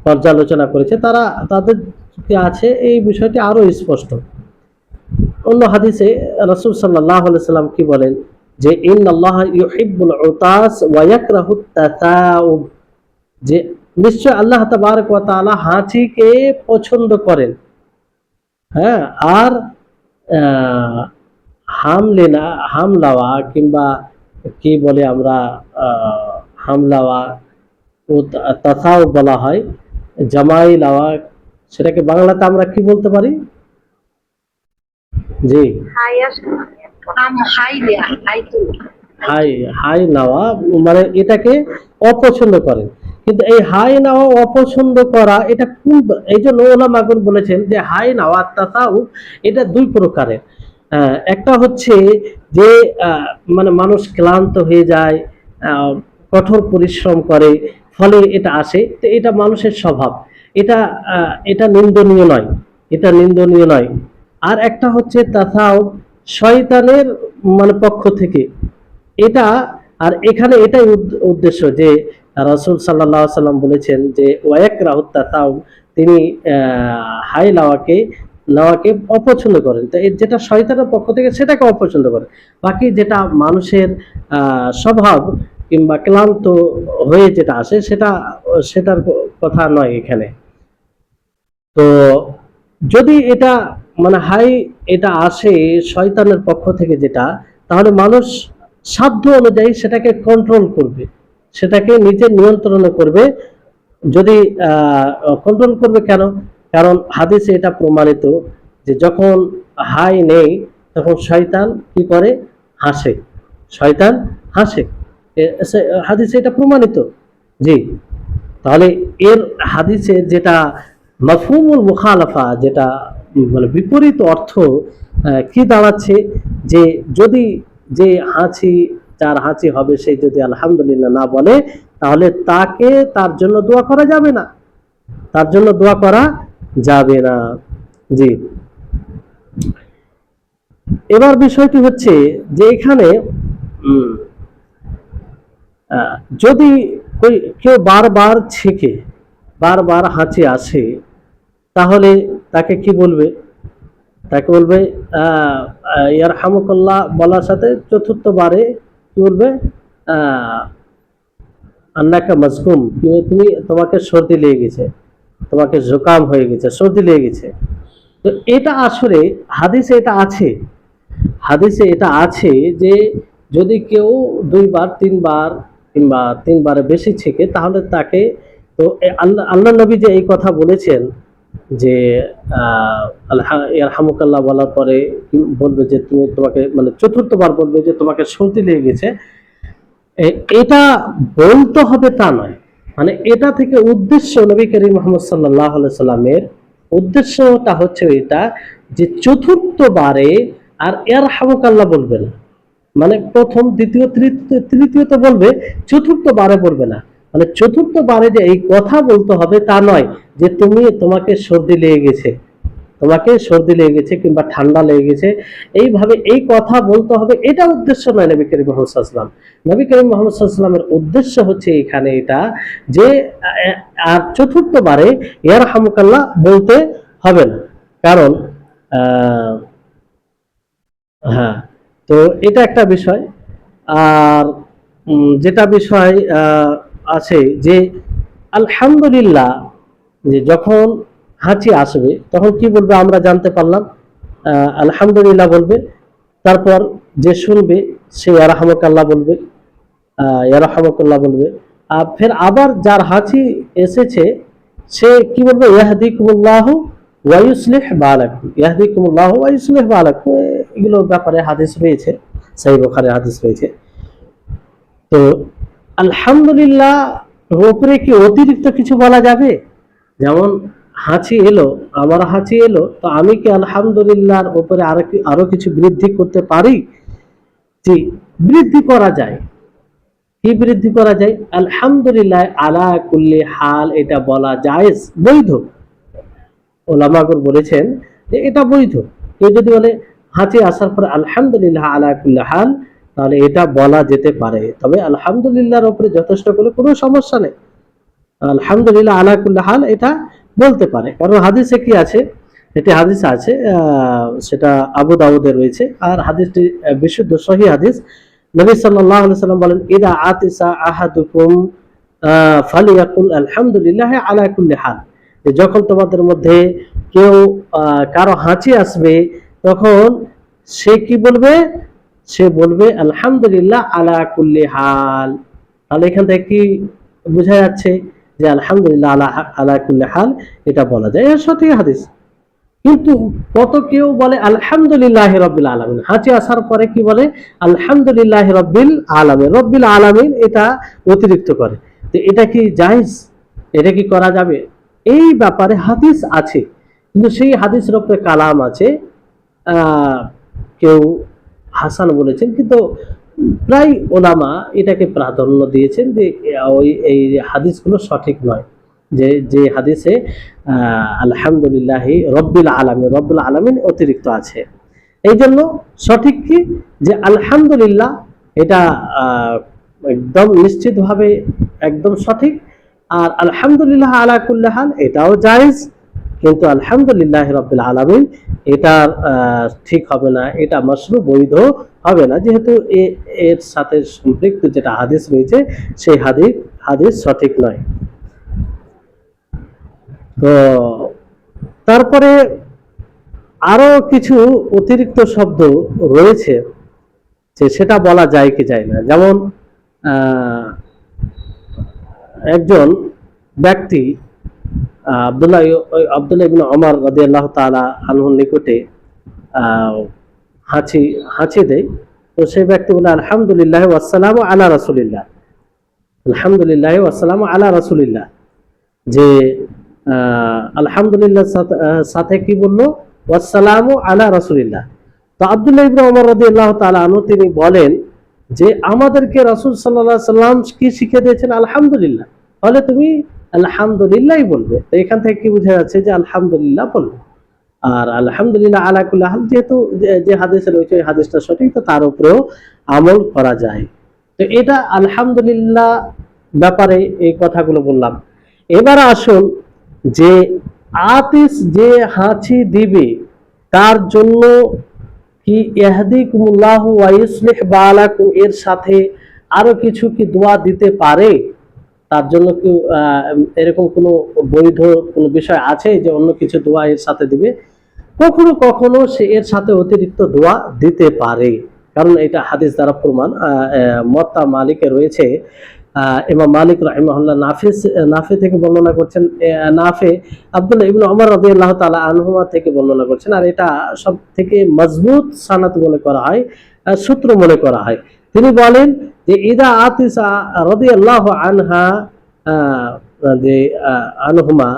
পর্যালোচনা করেছে, তারা তাদের আছে এই বিষয়টি আরো স্পষ্ট। অন্য হাদিসে রাসূল সাল্লাল্লাহু আলাইহি সাল্লাম কি বলেন, যে ইন্নাল্লাহা ইউহিব্বুল উতাস ওয়া ইয়াকরাহুত তাতাউব, যে নিশ্চয় আল্লাহ তাবারক ওয়া তাআলা হাঁচিকে পছন্দ করেন, হ্যাঁ, আর হামলাওয়া কিংবা কি বলে আমরা হামলাওয়া ও তাসাউ বলা হয়, জামাই লাওয়া, সেটাকে বাংলাতে আমরা কি বলতে পারি? জি, হাই হাই নেওয়া, মানে এটাকে অপছন্দ করেন। কিন্তু এই হাই নেওয়া অপছন্দ করা, এটা কোন, এই জন্য ওলামাগণ বলেছেন যে হাই নেওয়া তাসাউফ এটা দুই প্রকারের। একটা হচ্ছে যে মানে মানুষ ক্লান্ত হয়ে যায়, কঠোর পরিশ্রম করে, ফলে এটা আসে, তো এটা মানুষের স্বভাব, এটা এটা নিন্দনীয় নয়, এটা নিন্দনীয় নয়। আর একটা হচ্ছে তাসাউফ শয়তানের মানে পক্ষ থেকে এটা, আর এখানে এটাই উদ্দেশ্য, যে রাসূল সাল্লাল্লাহু আলাইহি সাল্লাম বলেছেন যে ওয়াকরাহুত তাসাউফ, তিনি হাই লাওয়াকে অপছন্দ করেন, তো যেটা শয়তানের পক্ষ থেকে সেটাকে অপছন্দ করেন। বাকি যেটা মানুষের স্বভাব কিংবা ক্লান্ত হয়ে যেটা আসে, সেটার কথা নয় এখানে। তো যদি এটা মানে হাই এটা আসে শয়তানের পক্ষ থেকে যেটা, তাহলে মানুষ সাধ্য অনুযায়ী সেটাকে কন্ট্রোল করবে, সেটাকে নিজের নিয়ন্ত্রণে করবে। যদি কন্ট্রোল করবে কেন? কারণ হাদিসে এটা প্রমাণিত যে যখন হাই নেই তখন শয়তান কি করে? হাসে, শয়তান হাসে, হাদিসে এটা প্রমাণিত। জি, তাহলে এর হাদিসে যেটা মাফহুমুল মুখালাফা, যেটা মানে বিপরীত অর্থ কি দাঁড়াচ্ছে, যে যদি যে যার হাঁচি হবে সে যদি আলহামদুলিল্লাহ না বলে, তাহলে তার জন্য দোয়া করা যাবে না, তার জন্য দোয়া করা যাবে না। জি, এবার বিষয়টি হচ্ছে যে এখানে যদি কেউ বারবার ছেকে, বারবার হাঁচি আসে, তাহলে তাকে কি বলবে? তাকে বলবে ইয়ারহামুকাল্লাহ বলার সাথে চতুর্থবারে কি বলবে? আন্নাকা মাজকুম, তোমাকে সর্দি লেগে গেছে, তোমাকে জুকাম হয়ে গেছে, সর্দি লেগে গেছে। তো এটা আসলে হাদিসে এটা আছে, হাদিসে এটা আছে যে যদি কেউ দুইবার তিনবার কিংবা তিনবারে বেশি ছেকে, তাহলে তাকে, তো আল্লাহ নবী যে এই কথা বলেছেন যে ইয়ারহামুকাল্লাহ বলার পরে বলবে যে তোমাকে মানে চতুর্থবার বলবে যে তোমাকে সর্দি লেগে গেছে, এটা বলতে হবে তা নয়। মানে এটা থেকে উদ্দেশ্য, নবী করিম মুহাম্মদ সাল্লাল্লাহু আলাইহি সাল্লামের উদ্দেশ্যটা হচ্ছে এটা, যে চতুর্থবারে আর ইয়ারহামুকাল্লাহ বলবে না, মানে প্রথম দ্বিতীয় তৃতীয়তে বলবে, চতুর্থবারে বলবে না। মানে চতুর্থবারে যে এই কথা বলতে হবে তা নয়, যে তোমাকে সর্দি লেগে গেছে, তোমাকে সর্দি লেগে গেছে কিংবা ঠান্ডা লেগে গেছে, এইভাবে এই কথা বলতে হবে, এটা উদ্দেশ্য নয় নবী করিম মুহাম্মদ সাল্লাল্লাহু আলাইহি ওয়াসাল্লাম। নবী করিম মুহাম্মদ সাল্লাল্লাহু আলাইহি ওয়াসাল্লামের উদ্দেশ্য হচ্ছে এখানে এটা, যে আর চতুর্থবারে ইয়ারহামুকাল্লাহ বলতে হবে না। কারণ আহ, হ্যাঁ, তো এটা একটা বিষয়। আর যেটা বিষয় আছে যে আলহামদুলিল্লাহ, যে যখন হাঁচি আসবে তখন কি বলবে আমরা জানতে পারলাম, আলহামদুলিল্লাহ বলবে। তারপর যে শুনবে সে ইয়ারহামুকাল্লাহ বলবে, ইয়ারহামুকাল্লাহ বলবে। আর ফের আবার যার হাঁচি এসেছে সে কি বলবে, ইয়াহদিকুমুল্লাহু ওয়া ইউসলিহ বালাকুম, ইয়াহদিকুমুল্লাহু ওয়া ইউসলিহ বালাকুম। এগুলোর ব্যাপারে হাদিস রয়েছে, সহিহ বুখারী হাদিস রয়েছে। তো আলহামদুলিল্লাহ উপরে কি অতিরিক্ত কিছু বলা যাবে? যেমন হাঁচি এলো, আমার হাঁচি এলো, তো আমি কি আলহামদুলিল্লাহর উপরে আরো কিছু বৃদ্ধি করতে পারি? জি, বৃদ্ধি করা যায়। কি বৃদ্ধি করা যায়? আলহামদুলিল্লাহ আলা কুল্লি হাল, এটা বলা জায়েজ, বৈধ। ওলামাগণ বলেছেন যে এটা বৈধ। কেউ যদি বলে হাঁচি আসার পরে আলহামদুলিল্লাহ আলা কুল্লি হাল, তাহলে এটা বলা যেতে পারে। তবে আলহামদুলিল্লাহর উপরে যথেষ্ট করে কোনো সমস্যা নেই, আলহামদুলিল্লাহ আলা কুল্লি হাল এটা বলতে পারে। কারণ হাদিসে কি আছে, এটি হাদিস আছে, সেটা আবু দাউদে রয়েছে, আর হাদিসটি বিশুদ্ধ সহিহ হাদিস। নবী সাল্লাল্লাহু আলাইহি সাল্লাম বলেন, ইদা আতিসা আহাদুকুম ফালিয়াকুল আলহামদুলিল্লাহ আলা কুল্লি হাল, যে যখন তোমাদের মধ্যে কেউ কারো হাঁচি আসবে তখন সে কি বলবে? সে বলবে আলহামদুলিল্লাহ আলা কুল্লি হাল। তাহলে এখান থেকে কি বোঝা যাচ্ছে যে আলহামদুলিল্লাহ আলা আলা কুল্লি হাল এটা বলা যায়, এর সঠিক হাদিস। কিন্তু কত কেউ বলে আলহামদুলিল্লাহ রব্বিল আলামিন, হাঁচি আসার পরে কি বলে আলহামদুলিল্লাহ রব্বিল আলামিন, রব্বিল আলামিন এটা অতিরিক্ত করে। তো এটা কি জায়েজ? এটা কি করা যাবে? এই ব্যাপারে হাদিস আছে, কিন্তু সেই হাদিসের উপরে কালাম আছে। কেউ হাসান বলেছেন, কিন্তু প্রায় ওলামা এটাকে প্রাধান্য দিয়েছেন যে ওই এই হাদিসগুলো সঠিক নয়, যে যে হাদিসে আলহামদুলিল্লাহ রব্বিল আলামিন, রব্বুল আলামিন অতিরিক্ত আছে। এই জন্য সঠিক কি, যে আলহামদুলিল্লাহ এটা একদম নিশ্চিতভাবে একদম সঠিক। আর আলহামদুলিল্লাহ আলা কুল্লি হাল এটাও জায়েজ, কিন্তু আলহামদুলিল্লাহ রব্বিল আলামিন এটা ঠিক হবে না, এটা মাশরু, বৈধ হবে না, যেহেতু এর সাথে সম্পৃক্ত যেটা হাদিস রয়েছে সেই হাদিস সঠিক নয়। তো তারপরে আরো কিছু অতিরিক্ত শব্দ রয়েছে, যে সেটা বলা যায় কি যায় না। যেমন একজন ব্যক্তি আব্দুল্লাহ ইবনে ওমর রাদিয়াল্লাহু তাআলা আনহুর নিকটে হাঁচি দেয়। তো সেই ব্যক্তি বলে আলহামদুলিল্লাহ ওয়াসসালামু আলা রাসূলিল্লাহ, আলহামদুলিল্লাহ ওয়াসসালামু আলা রাসূলিল্লাহ, যে আলহামদুলিল্লাহ সাথে কি বললো, ওয়াসসালামু আলা রাসূলিল্লাহ। তো আব্দুল্লাহ ইবনে ওমর রাদিয়াল্লাহু তাআলা আনহু তিনি বলেন যে আমাদেরকে রাসূল সাল্লাল্লাহু আলাইহি সাল্লাম কি শিখিয়ে দিয়েছেন? আলহামদুলিল্লাহ, তাহলে তুমি আলহামদুলিল্লাহই বলবে। তো এখান থেকে কি বোঝা যাচ্ছে যে আলহামদুলিল্লাহ বলবে। আর আলহামদুলিল্লাহ আলা কুল্লি হাল, যেহেতু যে হাদিসে রয়েছে ওই হাদিসটা সঠিক, তো তার উপরেও আমল করা যায়। তো এটা আলহামদুলিল্লাহ ব্যাপারে এই কথাগুলো বললাম। এবার আসুন যে আতিস যে হাঁচি দিবে তার জন্য কি ইয়াহদিকুমুল্লাহু ওয়া ইউসলিহ বালাকুম এর সাথে আরো কিছু কি দোয়া দিতে পারে? তার জন্য কি এরকম কোনো বৈধ কোনো বিষয় আছে যে অন্য কিছু দোয়া এর সাথে দিবে? কখনো কখনো সে এর সাথে অতিরিক্ত দোয়া দিতে পারে, কারণ এটা হাদিস দ্বারা প্রমাণ। মুয়াত্তা মালিকে রয়েছে, ইমাম মালিক রাহিমাহুল্লাহ নাফি থেকে বর্ণনা করছেন, নাফি আব্দুল্লাহ ইবনে ওমর রাদিয়াল্লাহু তাআলা আনহুমা থেকে বর্ণনা করছেন। আর এটা সব থেকে মজবুত সানাদ মনে করা হয়, সূত্র মনে করা হয়। তিনি বলেন যে ইদা আতিসা রাদিয়াল্লাহু আনহা, যে আনহুমা,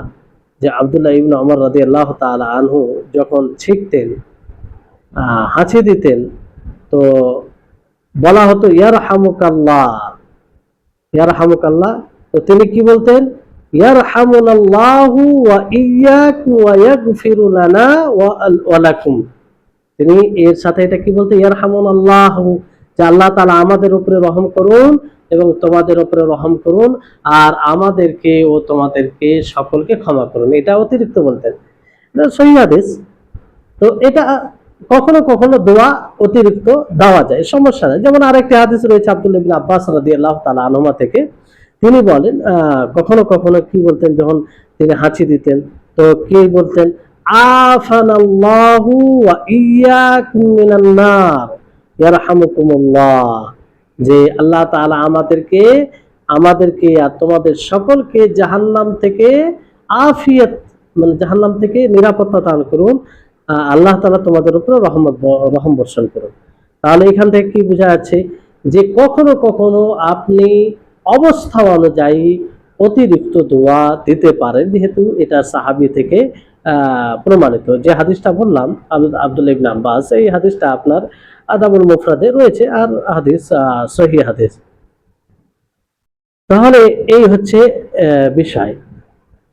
যে আব্দুল্লাহ ইবনে ওমর রাদিয়াল্লাহু তাআলা আনহু যখন ছিঁকতেন, হাঁচি দিতেন, তো বলা হতো ইয়ারহামুকাল্লাহ, ইয়ারহামুকাল্লাহ। তো তিনি কি বলতেন? ইয়ারহামুনাল্লাহু ওয়া ইয়্যাকুম ওয়া ইয়াগফিরু লানা ওয়া লাকুম। তিনি এর সাথে এটা কি বলতেন? ইয়ারহামুনাল্লাহু, যে আল্লাহ তাআলা আমাদের উপরে রহম করুন এবং তোমাদের উপরে রহম করুন, আর আমাদেরকে ও তোমাদেরকে সকলকে ক্ষমা করুন। এটা অতিরিক্ত বলতেন, এটা সহিহ হাদিস। তো এটা কখনো কখনো দোয়া অতিরিক্ত দেওয়া যায়, সমস্যা নেই। যেমন আরেকটি হাদিস রয়েছে আব্দুল্লাহ ইবনে আব্বাস রাদিয়াল্লাহু তাআলা আনহুমা থেকে, তিনি বলেন কখনো কখনো কি বলতেন, যখন তিনি হাঁচি দিতেন তো কি বলতেন, আফানাল্লাহু ওয়া ইয়্যাকুম মিনান নার ইয়ারহামুকুমুল্লাহ, যে আল্লাহ তাআলা আমাদেরকে আমাদেরকে আর তোমাদের সকলকে জাহান্নাম থেকে আফিয়াত, মানে জাহান্নাম থেকে নিরাপত্তা দান করুন, আল্লাহ তাআলা তোমাদের উপর রহম বর্ষণ করুন। তাহলে এখান থেকে কি বোঝা যাচ্ছে যে কখনো কখনো আপনি অবস্থা অনুযায়ী অতিরিক্ত দোয়া দিতে পারেন, যেহেতু এটা সাহাবী থেকে প্রমাণিত। যে হাদিসটা বললাম আব্দুল্লাহ ইবনে আব্বাস, এই হাদিসটা আপনার আদাবুল মুফরাদে রয়েছে, আর হাদিস সহিহ হাদিস। তাহলে এই হচ্ছে বিষয়।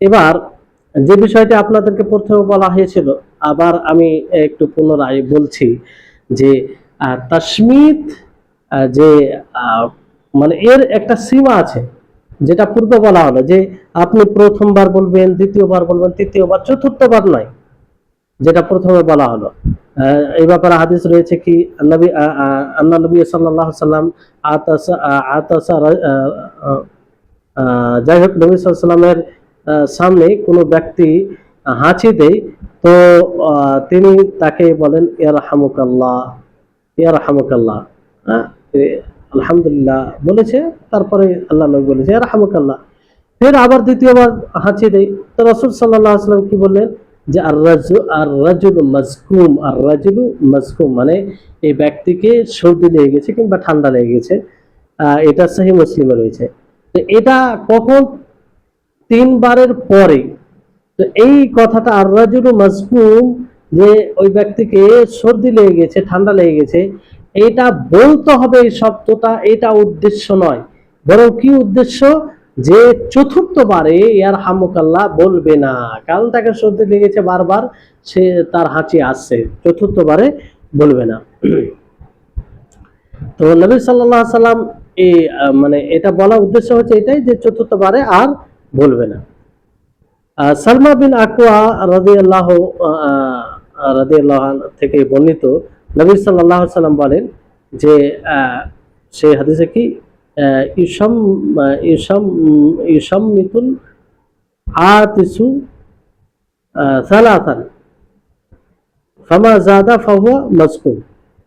এবার যে বিষয়টি আপনাদেরকে প্রথমে বলা হয়েছিল, আবার আমি একটু পুনরায় বলছি যে তাসমিত, যে মানে এর একটা সীমা আছে, যেটা পূর্বে বলা হলো যে আপনি প্রথমবার বলবেন, দ্বিতীয়বার বলবেন, তৃতীয়বার, চতুর্থবার নয়, যেটা প্রথমে বলা হলো। এই ব্যাপারে হাদিস রয়েছে কি, আন্না নবী সাল্লাল্লাহু আলাইহি সাল্লাম আতাসা, যাই হোক, নবী সাল্লাল্লাহু আলাইহি সাল্লামের সামনে কোনো ব্যক্তি হাঁচি দেয়, তো তিনি তাকে বলেন ইয়ারহামুকাল্লাহ, ইয়ারহামুকাল্লাহ, আলহামদুলিল্লাহ বলেছে, তারপরে আল্লাহ নবী বলেছে ইয়ারহামুকাল্লাহ। ফের আবার দ্বিতীয়বার হাঁচি দেয়, তো রাসূল সাল্লাল্লাহু আলাইহি ওয়াসাল্লাম কি বললেন যে আর রাজুলু মাযকুম, আর রাজুলু মাযকুম, মানে এই ব্যক্তিকে সর্দি লেগে গেছে কিংবা ঠান্ডা লেগে গেছে। এটা সহিহ মুসলিমে রয়েছে। তো এটা কখন? তিনবারের পরে। তো এই কথাটা আর রাজুলু মাযকুম, যে ওই ব্যক্তিকে সর্দি লেগে গেছে, ঠান্ডা লেগে গেছে, এইটা বলতে হবে, এই শব্দটা, এটা উদ্দেশ্য নয়, বরং কি উদ্দেশ্য, যে চতুর্থবারে ইয়ারহামুকাল্লাহ বলবে না, কারণ তাকে সর্দি লেগেছে বারবার, সে তার হাঁচি আসছে, চতুর্থবারে বলবে না। তো নবী সাল্লাল্লাহু আলাইহি সাল্লাম এই মানে এটা বলার উদ্দেশ্য হচ্ছে এটাই, যে চতুর্থবারে আর বলবে না। সালমা বিন আকওয়া রাদিয়াল্লাহু থেকে বর্ণিত, নবী সাল্লাল্লাহু আলাইহি সাল্লাম বলেন যে সেই হাদিসে কি, ইউসাম ইউসাম ইউসাম্মিতুল আতিসু সালাসান ফামা জাদা ফাহুয়া মাযকুম,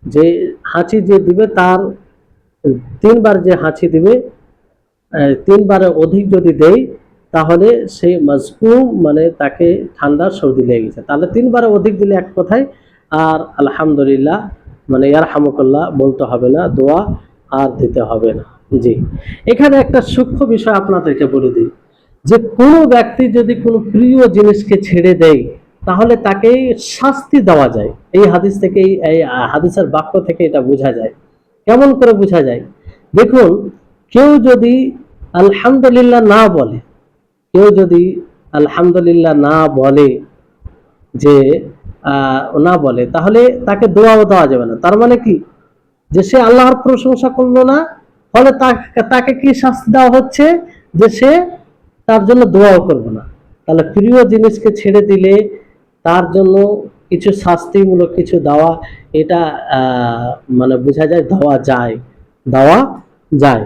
যে হাঁচি যে দিবে তার তিনবার, যে হাঁচি দিবে তিনবারের অধিক যদি দেয়, তাহলে সে মাযকুম, মানে তাকে ঠান্ডা সর্দি লেগে গেছে। তাহলে তিনবারের অধিক দিলে এক কথায়, আর আলহামদুলিল্লাহ মানে ইয়ারহামুকাল্লাহ বলতে হবে না, দোয়া আর দিতে হবে না। জি, এখানে একটা সূক্ষ্ম বিষয় আপনাদেরকে বলে দিই, যে কোনো ব্যক্তি যদি কোনো প্রিয় জিনিসকে ছেড়ে দেয়, তাহলে তাকে শাস্তি দেওয়া যায়। এই হাদিস থেকে, এই হাদিসের বাক্য থেকে এটা বোঝা যায়। কেমন করে বোঝা যায়? দেখুন, কেউ যদি আলহামদুলিল্লাহ না বলে, কেউ যদি আলহামদুলিল্লাহ না বলে, যে না বলে, তাহলে তাকে দোয়াও দেওয়া যাবে না। তার মানে কি, যে সে আল্লাহর প্রশংসা করলো না, ফলে তাকে কি শাস্তি দেওয়া হচ্ছে, যে সে তার জন্য দোয়াও করবে না। তাহলে প্রিয় জিনিসকে ছেড়ে দিলে তার জন্য কিছু শাস্তিমূলক কিছু দেওয়া, এটা মানে বোঝা যায়, দেওয়া যায়, দেওয়া যায়।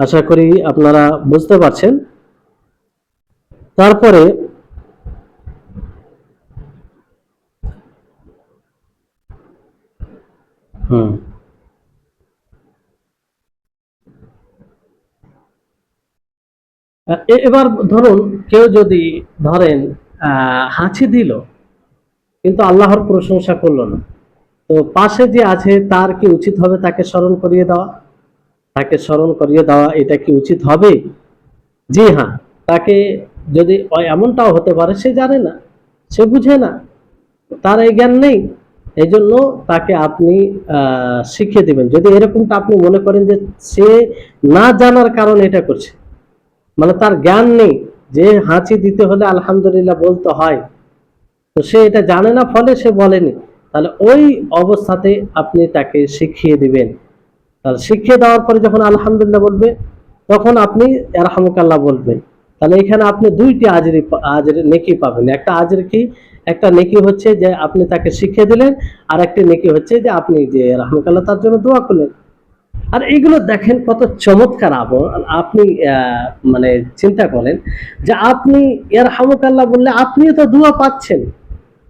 আশা করি আপনারা বুঝতে পারছেন। তারপরে এবার ধরুন, কেউ যদি ধরেন হাঁচি দিল, কিন্তু আল্লাহর প্রশংসা করলো না, তো পাশে যে আছে তার কি উচিত হবে তাকে স্মরণ করিয়ে দেওয়া? তাকে স্মরণ করিয়ে দেওয়া, এটা কি উচিত হবে? জি হ্যাঁ, তাকে যদি, এমনটাও হতে পারে সে জানে না, সে বুঝে না, তার এই জ্ঞান নেই, এই জন্য তাকে আপনি শিখিয়ে দিবেন। যদি এরকমটা আপনি মনে করেন যে সে না জানার কারণে এটা করছে, মানে তার জ্ঞান নেই যে হাঁচি দিতে হলে আলহামদুলিল্লাহ বলতে হয়, তো সে এটা জানে না, ফলে সে বলেনি, তাহলে ওই অবস্থাতে আপনি তাকে শিখিয়ে দিবেন। তাহলে শিখিয়ে দেওয়ার পরে যখন আলহামদুলিল্লাহ বলবে, তখন আপনি ইয়ারহামুকাল্লাহ বলবেন। তাহলে এখানে আপনি দুইটি আজরি নেকি পাবেন। একটা আজর কি, একটা নেকি হচ্ছে যে আপনি তাকে শিখিয়ে দিলেন, আর একটা নেকি হচ্ছে যে আপনি যে রাহমাতুল্লাহ তার জন্য দোয়া করলেন। আর এগুলো দেখেন কত চমৎকার আমল। আপনি মানে চিন্তা করেন যে আপনি ইয়ারহামুকাল্লাহ বললে আপনিও তো দোয়া পাচ্ছেন,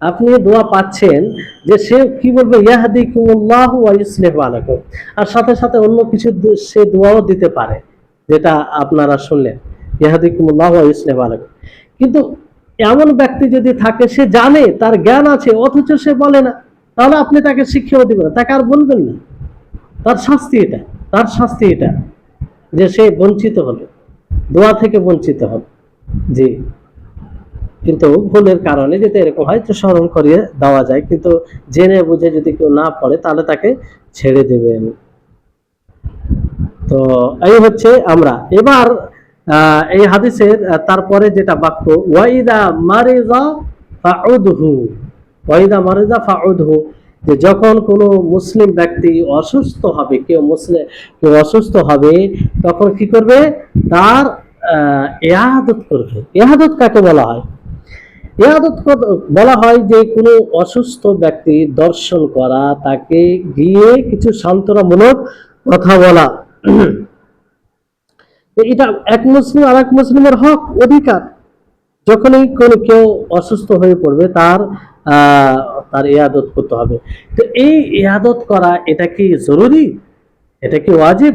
আপনি দোয়া পাচ্ছেন যে সে কি বলবে ইয়াহদিকুমুল্লাহু ওয়া ইউসলিহু বালাকুম, আর সাথে সাথে অন্য কিছু সে দোয়াও দিতে পারে, যেটা আপনারা শুনলেন, ইয়াহদিকুমুল্লাহু ওয়া ইউসলিহু বালাকুম। কিন্তু এমন ব্যক্তি যদি থাকে, সে জানে, তার জ্ঞান আছে, অথচ সে বলে না, তাহলে আপনি তাকে শিক্ষাও দিবেন না, তাকে আর বলবেন না। তার শাস্তি এটা, তার শাস্তি এটা, যে সে বঞ্চিত হলো, দোয়া থেকে বঞ্চিত হলো। জি। কিন্তু ভুলের কারণে যদি এরকম হয় তো স্মরণ করিয়ে দেওয়া যায়, কিন্তু জেনে বুঝে যদি কেউ না পড়ে তাহলে তাকে ছেড়ে দেবেন। তো এই হচ্ছে আমরা এবার এই হাদিসের তারপরে যেটা বাক্য, ওয়াইদা মারিজা ফাউদহু, ওয়াইদা মারিজা ফাউদহু, যে যখন কোনো মুসলিম ব্যক্তি অসুস্থ হবে, কেউ অসুস্থ হবে, তখন কি করবে? তার ইয়াদত করবে। ইয়াদত কাকে বলা হয়? ইয়াদত বলা হয় যে কোনো অসুস্থ ব্যক্তি দর্শন করা, তাকে গিয়ে কিছু সান্ত্বনামূলক কথা বলা। এটা এক মুসলিম আর এক মুসলিমের হক, অধিকার। যখনই কোনো কেউ অসুস্থ হয়ে পড়বে তার ইয়াদত করতে হবে। তো এই ইয়াদত করা, এটা কি জরুরি? এটা কি ওয়াজিব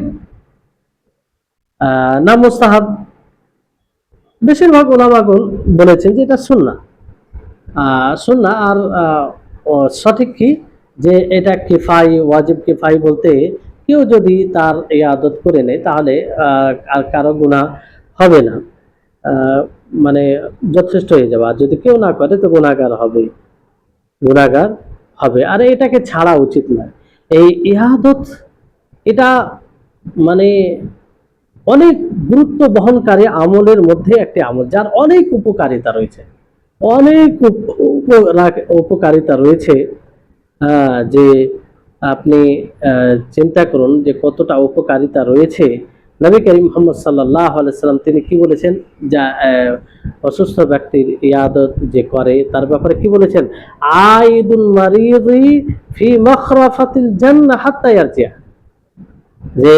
না মুস্তাহাব? বেশিরভাগ উলামাগণ বলেছেন যে এটা সুন্নাহ। সুন্নাহ। আর সঠিক কি, যে এটা কিফাই, ওয়াজিব কিফাই বলতে কেউ যদি তার ইবাদত করে নেয় তাহলে আর কারো গুনাহ হবে না, মানে যথেষ্ট হয়ে যাবে। আর যদি কেউ না করে তো গুনাহগার হবে, গুনাহগার হবে। আর এটাকে ছাড়া উচিত নয়। এই ইবাদত এটা মানে অনেক গুরুত্ব বহনকারী আমলের মধ্যে একটি আমল, যার অনেক উপকারিতা রয়েছে, অনেক উপকারিতা রয়েছে। যে আপনি চিন্তা করুন যে কতটা উপকারিতা রয়েছে। নবী করিম মুহাম্মদ সাল্লাল্লাহু আলাইহি সাল্লাম তিনি কি বলেছেন? যা অসুস্থ ব্যক্তির ইয়াদত যে করে তার ব্যাপারে কি বলেছেন? আইদুল মারিদি ফি মাখরাফাতিল জান্নাহ হাত্তা ইয়ারজিয়া, যে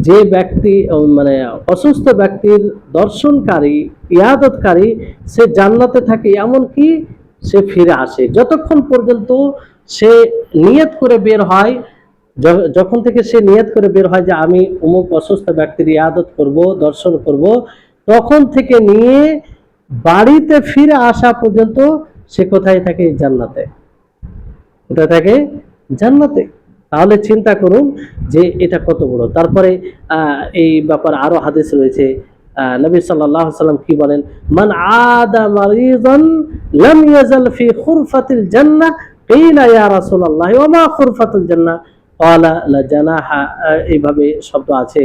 যে ব্যক্তি মানে অসুস্থ ব্যক্তির দর্শনকারী, ইয়াদতকারী, সে জান্নাতে থাকে এমনকি সে ফিরে আসে, যতক্ষণ পর্যন্ত সে নিয়ত করে বের হয়। যখন থেকে সে নিয়ত করে বের হয় যে আমি অমুক অসুস্থ ব্যক্তির ইয়াদত করব, দর্শন করব, তখন থেকে নিয়ে বাড়িতে ফিরে আসা পর্যন্ত সে কোথায় থাকে? জান্নাতে। কোথায় থাকে? জান্নাতে। তাহলে চিন্তা করুন যে এটা কত বড়। তারপরে এই ব্যাপারে আরো হাদিস রয়েছে। নবী সাল্লাল্লাহু আলাইহি সাল্লাম কি বলেন? মান আদা মারিদান লাম ইয়াজাল ফি খুরফাতিল জান্নাহ, কিলা ইয়া রাসূলুল্লাহ ওয়া মা খুরফাতুল জান্নাহ, ক্বালা লা জানাহা। এইভাবে শব্দ আছে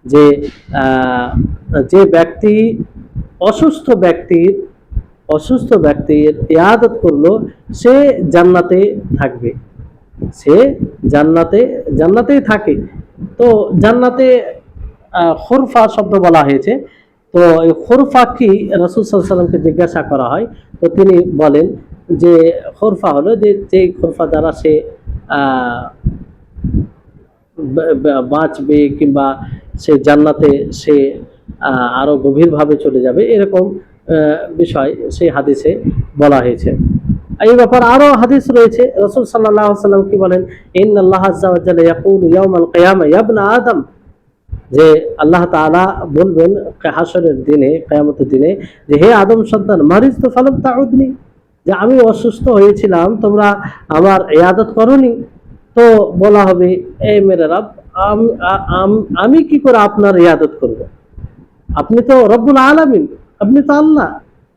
যে যে ব্যক্তি অসুস্থ ব্যক্তির ইয়াদত করলো, সে জান্নাতে থাকবে, সে জান্নাতেই থাকে। তো জান্নাতে খুরফা শব্দ বলা হয়েছে। তো এই খুরফা কি, রাসূল সাল্লাল্লাহু আলাইহি ওয়াসাল্লামকে জিজ্ঞাসা করা হয়, তো তিনি বলেন যে খুরফা হলো যে খুরফা দ্বারা সে বাঁচবে, কিংবা সে জান্নাতে সে আরো গভীরভাবে চলে যাবে, এরকম বিষয় সেই হাদিসে বলা হয়েছে। এই ব্যাপারে আরো হাদিস রয়েছে। রাসূল সাল্লাল্লাহু আলাইহি ওয়াসাল্লাম কি বলেন? ইন্নাল্লাহা আযজা ওয়া জাল্লা ইয়াকুলু ইয়াওমাল কিয়ামা ইয়া ইবনা আদম, যে আল্লাহ তাআলা বলবেন হাসরের দিনে, কিয়ামতের দিনে, যে হে আদম সন্তান, মারিজতু ফালাম তাউদনি, যে আমি অসুস্থ হয়েছিলাম, তোমরা আমার ইবাদত করোনি। তো বলা হবে, এ মেরে রব, আমি কি করে আপনার ইবাদত করব? আপনি তো রব্বুল আলামিন, আপনি তো আল্লাহ,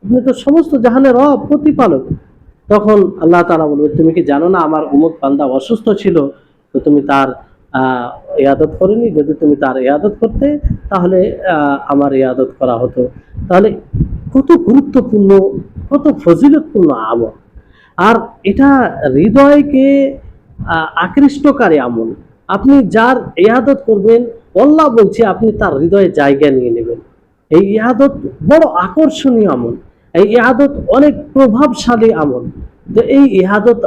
আপনি তো সমস্ত জাহানের রব, প্রতিপালক। তখন আল্লাহ তাআলা বলবে, তুমি কি জানো না আমার অমুক বান্দা অসুস্থ ছিল, তো তুমি তার ইবাদত করোনি? যদি তুমি তার ইবাদত করতে, তাহলে আমার ইবাদত করা হতো। তাহলে কত গুরুত্বপূর্ণ, কত ফজিলতপূর্ণ আমল। আর এটা হৃদয়কে আকৃষ্টকারী আমল। আপনি যার ইবাদত করবেন, আল্লাহ বলছে আপনি তার হৃদয়ে জায়গা নিয়ে নেবেন। এই ইবাদত বড় আকর্ষণীয় আমল। এই ইহাদত অনেক প্রভাবশালী আমল। তো এই ইহাদত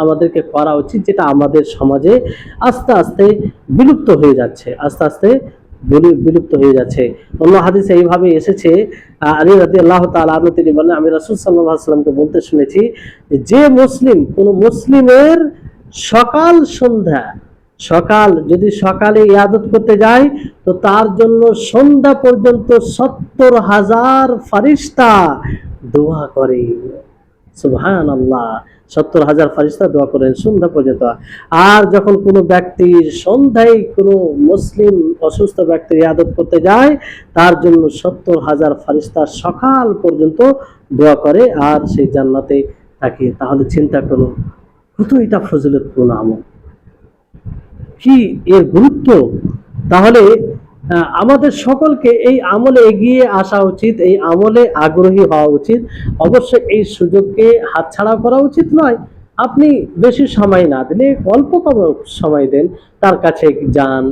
আমাদেরকে করা উচিত, যেটা আমাদের সমাজে আস্তে আস্তে বিলুপ্ত হয়ে যাচ্ছে, আস্তে আস্তে বিলুপ্ত হয়ে যাচ্ছে। অন্য হাদিসে এইভাবে এসেছে, আলী রাদিয়াল্লাহু তাআলা আনহু তিনি বলেন, আমি রাসূল সাল্লাল্লাহু আলাইহি ওয়াসাল্লামকে বলতে শুনেছি যে মুসলিম, কোন মুসলিমের সকাল সন্ধ্যা, যদি সকালে ইবাদত করতে যায় তো তার জন্য সন্ধ্যা পর্যন্ত 70,000 ফেরেশতা দোয়া করে। সুবহানাল্লাহ, 70,000 ফেরেশতা দোয়া করেন সন্ধ্যা পর্যন্ত। আর যখন কোনো ব্যক্তি সন্ধ্যায় কোনো মুসলিম অসুস্থ ব্যক্তির ইবাদত করতে যায়, তার জন্য 70,000 ফেরেশতা সকাল পর্যন্ত দোয়া করে আর সেই জান্নাতে থাকে। তাহলে চিন্তা করুন কত এটা ফজিলতপূর্ণ আমল, কি এর গুরুত্ব। তাহলে আমাদের সকলকে এই আমলে এগিয়ে আসা উচিত, এই আমলে আগ্রহী হওয়া উচিত। অবশ্যই এই সুযোগকে হাতছাড়া করা উচিত নয়। আপনি বেশি সময় না দিলে অল্প কম সময় দেন, তার কাছে যান,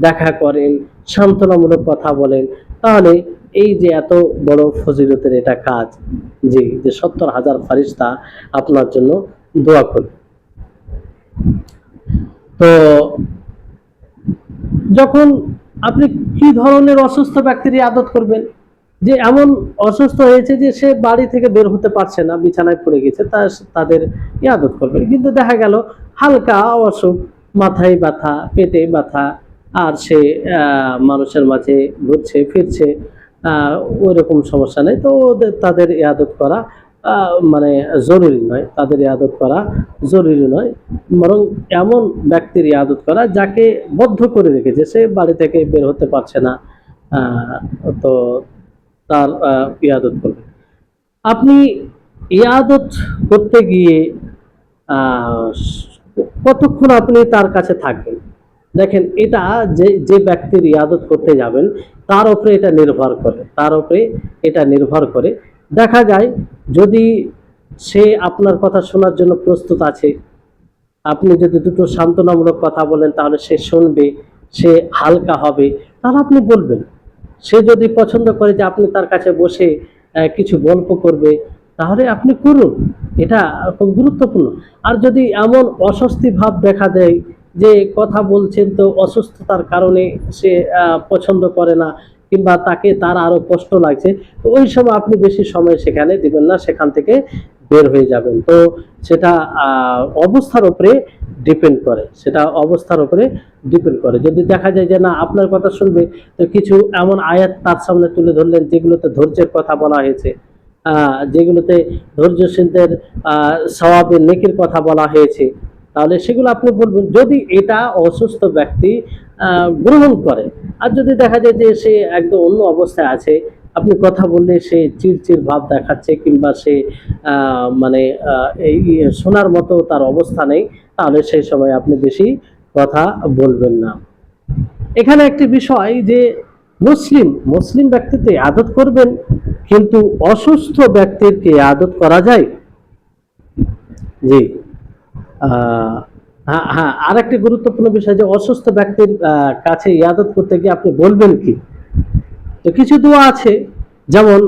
দেখা করেন, সান্ত্বনামূলক কথা বলেন, তাহলে এই যে এত বড় ফজিলতের এটা কাজ, যে 70,000 ফেরেশতা আপনার জন্য দোয়া করবে। তো যখন আপনি কি ধরনের অসুস্থ ব্যক্তির ইবাদত করবেন, যে এমন অসুস্থ হয়েছে যে সে বাড়ি থেকে বের হতে পারছে না, বিছানায় পড়ে গেছে, তাদের ইবাদত করবেন। কিন্তু দেখা গেল হালকা অসুখ, মাথায় ব্যথা, পেটে ব্যথা, আর সে মানুষের মাঝে ঘুরছে ফিরছে, ওই রকম সমস্যা নেই, তো তাদের ইবাদত করা মানে জরুরি নয়, তাদের ইবাদত করা জরুরি নয়। বরং এমন ব্যক্তির ইবাদত করা যাকে বদ্ধ করে রেখেছে, সে বাড়ি থেকে বের হতে পারছে না, তো তার ইবাদত করবে। আপনি ইবাদত করতে গিয়ে কতক্ষণ আপনি তার কাছে থাকবেন, দেখেন এটা যে ব্যক্তির ইবাদত করতে যাবেন তার উপরে এটা নির্ভর করে, দেখা যায় যদি সে আপনার কথা শোনার জন্য প্রস্তুত আছে, আপনি যদি দুটো সান্ত্বনামূলক কথা বলেন তাহলে সে শুনবে, সে হালকা হবে, তাহলে আপনি বলবেন। সে যদি পছন্দ করে যে আপনি তার কাছে বসে কিছু গল্প করবে, তাহলে আপনি করুন, এটা খুব গুরুত্বপূর্ণ। আর যদি এমন অস্বস্তি ভাব দেখা দেয় যে কথা বলছেন তো অসুস্থতার কারণে সে পছন্দ করে না, কিংবা তার আরো কষ্ট লাগছে, তো ওই সময় আপনি বেশি সময় সেখানে দিবেন না, সেখান থেকে বের হয়ে যাবেন। তো সেটা অবস্থার উপরে ডিপেন্ড করে, যদি দেখা যায় যে না আপনার কথা শুনবে, তো কিছু এমন আয়াত তার সামনে তুলে ধরলেন যেগুলোতে ধৈর্যের কথা বলা হয়েছে, যেগুলোতে ধৈর্যশীলদের সওয়াবের নেকির কথা বলা হয়েছে, তাহলে সেগুলো আপনি বলবেন, যদি এটা অসুস্থ ব্যক্তি গ্রহণ করে। আর যদি দেখা যায় যে সে একদম অন্য অবস্থায় আছে, আপনি কথা বললে সে চিড়চিড় ভাব দেখাচ্ছে, কিংবা সে মানে এই শোনার মতো তার অবস্থা নেই, তাহলে সেই সময় আপনি বেশি কথা বলবেন না। এখানে একটি বিষয় যে মুসলিম ব্যক্তিতে আদত করবেন, কিন্তু অসুস্থ ব্যক্তিকে আদত করা যায়। জি, হ্যাঁ, আর একটি গুরুত্বপূর্ণ বিষয় যে অসুস্থ ব্যক্তির কাছে ইবাদত করতে গিয়ে আপনি বলবেন কি। তো কিছু দোয়া আছে, যেমন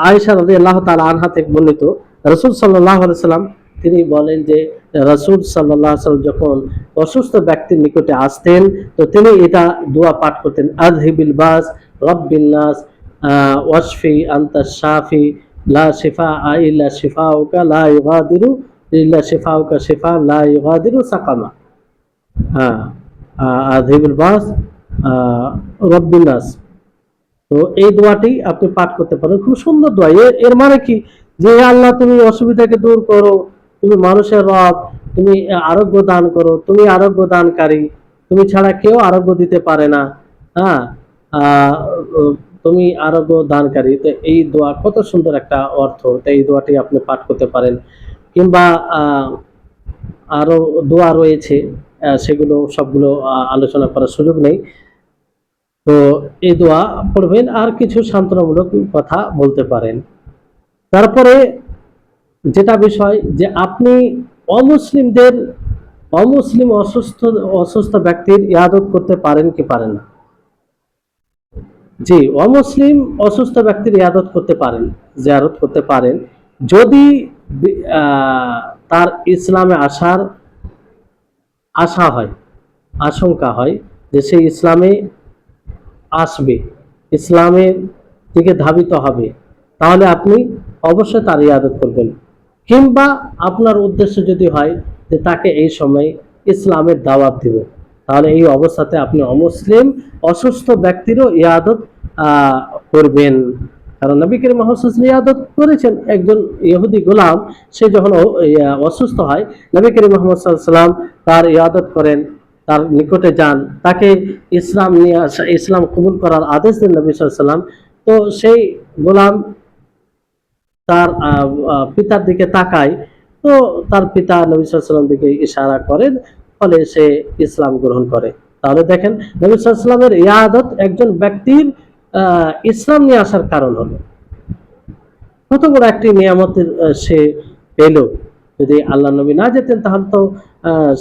আয়েশা রাদিয়াল্লাহু তাআলা আনহা থেকে বর্ণিত, রাসূল সাল্লাল্লাহু আলাইহি সাল্লাম তিনি বলেন যে রাসূল সাল্লাল্লাহু আলাইহি সাল্লাম যখন অসুস্থ ব্যক্তির নিকটে আসতেন, তো তিনি এটা দোয়া পাঠ করতেন, আযহিবিল বাস রাব্বিন নাস ওয়াশফি আনতা শাফি লা শিফাআ ইল্লা শিফাউকা লা ইউগাদিরু ইল্লা শিফাউকা শিফা লা ইউগাদিরু সাকামা। হ্যাঁ, আযহিবিল বাস রাব্বিন নাস। তো এই দোয়াটি আপনি পাঠ করতে পারেন, খুব সুন্দর দোয়া। এর মানে কি, যে আল্লাহ তুমি অসুবিধাকে দূর করো, তুমি মানুষের রব, তুমি আরোগ্য দান করো, তুমি আরোগ্য দানকারী, তুমি ছাড়া কেউ আরোগ্য দিতে পারে না। হ্যাঁ, তুমি আরোগ্য দানকারী। তো এই দোয়া কত সুন্দর একটা অর্থ, তো এই দোয়াটি আপনি পাঠ করতে পারেন। কিংবা আরো দোয়া রয়েছে, সেগুলো সবগুলো আলোচনা করার সুযোগ নেই। তো এই দোয়া পড়বেন, আর কিছু সান্ত্বনামূলক কথা বলতে পারেন। তারপরে যেটা বিষয় যে আপনি অমুসলিম অসুস্থ ব্যক্তির ইবাদত করতে পারেন কি পারেন না। জি, অমুসলিম অসুস্থ ব্যক্তির ইয়াদত করতে পারেন, জিয়ারত করতে পারেন, যদি তার ইসলামে আসার আশা হয়, আশঙ্কা হয় যে সে ইসলামে আসবে, ইসলামের দিকে ধাবিত হবে, তাহলে আপনি অবশ্যই তার ইবাদত করবেন। কিংবা আপনার উদ্দেশ্য যদি হয় যে তাকে এই সময় ইসলামের দাওয়াত দিব, তাহলে এই অবস্থাতে আপনি অমুসলিম অসুস্থ ব্যক্তিরও ইবাদত করবেন। কারণ নবী করিম মুহাম্মদ সাল্লাল্লাহু আলাইহি ওয়াসাল্লাম ইবাদত করেছেন একজন ইহুদি গোলাম, সে যখন অসুস্থ হয় নবী করিম মুহাম্মদ সাল্লাল্লাহু আলাইহি ওয়াসাল্লাম তার ইবাদত করেন, তার নিকটে যান, তাকে ইসলাম নিয়ে আসা, ইসলাম কবুল করার আদেশ দেন নবী সাল্লাল্লাহু আলাইহি ওয়াসাল্লাম। তো সেই গোলাম তার পিতার দিকে তাকায়, তো তার পিতা নবী সাল্লাল্লাহু আলাইহি ওয়াসাল্লাম দিকে ইশারা করেন, ফলে সে ইসলাম গ্রহণ করে। তাহলে দেখেন নবী সাল্লাল্লাহু আলাইহি ওয়াসাল্লামের ইবাদত একজন ব্যক্তির ইসলাম নিয়ে আসার কারণ হলো। কত বড় একটি নিয়ামতের সে পেল। যদি আল্লাহ নবী না যেতেন তাহলে তো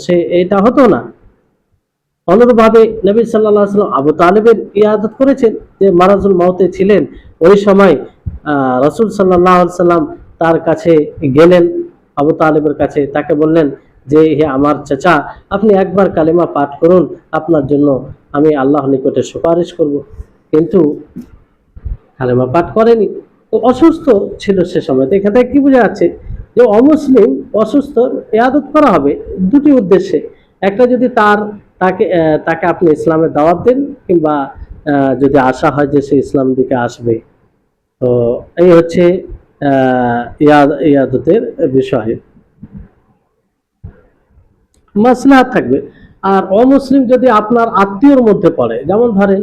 সে এটা হতো না। অনুরূপভাবে নবী সাল্লাল্লাহু আলাইহি ওয়াসাল্লাম আবু তালেবের ইয়াদত করেছেন, যে মারাজুল মাউতে ছিলেন, ওই সময় রাসূল সাল্লাল্লাহু আলাইহি ওয়াসাল্লাম তার কাছে গেলেন, আবু তালেবের কাছে, তাকে বললেন যে হে আমার চাচা, আপনি একবার কালেমা পাঠ করুন, আপনার জন্য আমি আল্লাহর নিকটে সুপারিশ করব। কিন্তু কালেমা পাঠ করেনি, তো অসুস্থ ছিল সে সময়। তো এখান থেকে কি বোঝা যাচ্ছে যে অমুসলিম অসুস্থ ইবাদত করা হবে দুটি উদ্দেশ্যে। একটা, যদি তাকে আপনি ইসলামের দাওয়াত দেন, কিংবা যদি আশা হয় যে সে ইসলাম দিকে আসবে। তো এই হচ্ছে ইয়াদতের বিষয়, মাসলাহাত থাকবে। আর অমুসলিম যদি আপনার আত্মীয়র মধ্যে পড়ে, যেমন ধরেন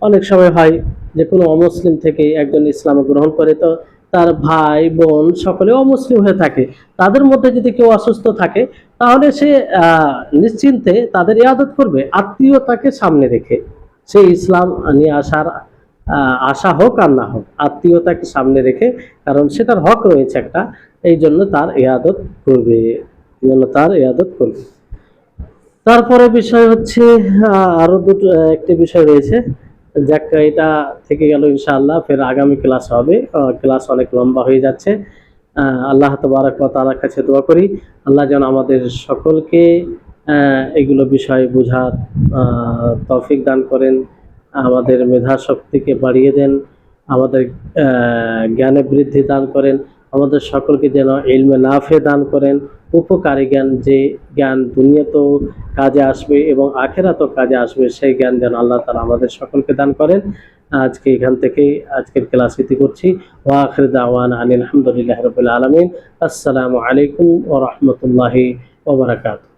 অনেক সময় হয় যে কোনো অমুসলিম থেকে একজন ইসলাম গ্রহণ করে, তো তার ভাই বোন সকলে অমুসলিম হয়ে থাকে, তাদের মধ্যে যদি কেউ অসুস্থ থাকে, তাহলে সে নিশ্চিন্তে তাদের ইবাদত করবে, আত্মীয়তাকে সামনে রেখে। সে ইসলাম নিয়ে আসার আশা হোক আর না হোক, আত্মীয়তাকে সামনে রেখে, কারণ সেটার হক রয়েছে একটা, এই জন্য তার ইবাদত করবে, এই জন্য তার ইবাদত করবে। তারপরে বিষয় হচ্ছে আরো একটি বিষয় রয়েছে, যাক এটা থেকে গেল, ইনশাআল্লাহ ফের আগামী ক্লাস হবে, ক্লাস অনেক লম্বা হয়ে যাচ্ছে। আল্লাহ তাবারক ওয়া তাআলার কাছে দোয়া করি আল্লাহ যেন আমাদের সকলকে এগুলো বিষয় বোঝার তৌফিক দান করেন, আমাদের মেধা শক্তিকে বাড়িয়ে দেন, আমাদের জ্ঞানে বৃদ্ধি দান করেন, আমাদের সকলকে যেন ইলমে নাফে দান করেন, উপকারী জ্ঞান, যে জ্ঞান দুনিয়াতেও কাজে আসবে এবং আখেরাতেও কাজে আসবে, সেই জ্ঞান যেন আল্লাহ তাআলা আমাদের সকলকে দান করেন। আজকে এখান থেকেই আজকের ক্লাস ইতি করছি। ওয়া আখির দাওয়ানা আনিল হামদুলিল্লাহি রাব্বিল আলামিন। আসসালামু আলাইকুম ওয়া রাহমাতুল্লাহি ওয়া বারাকাতুহু।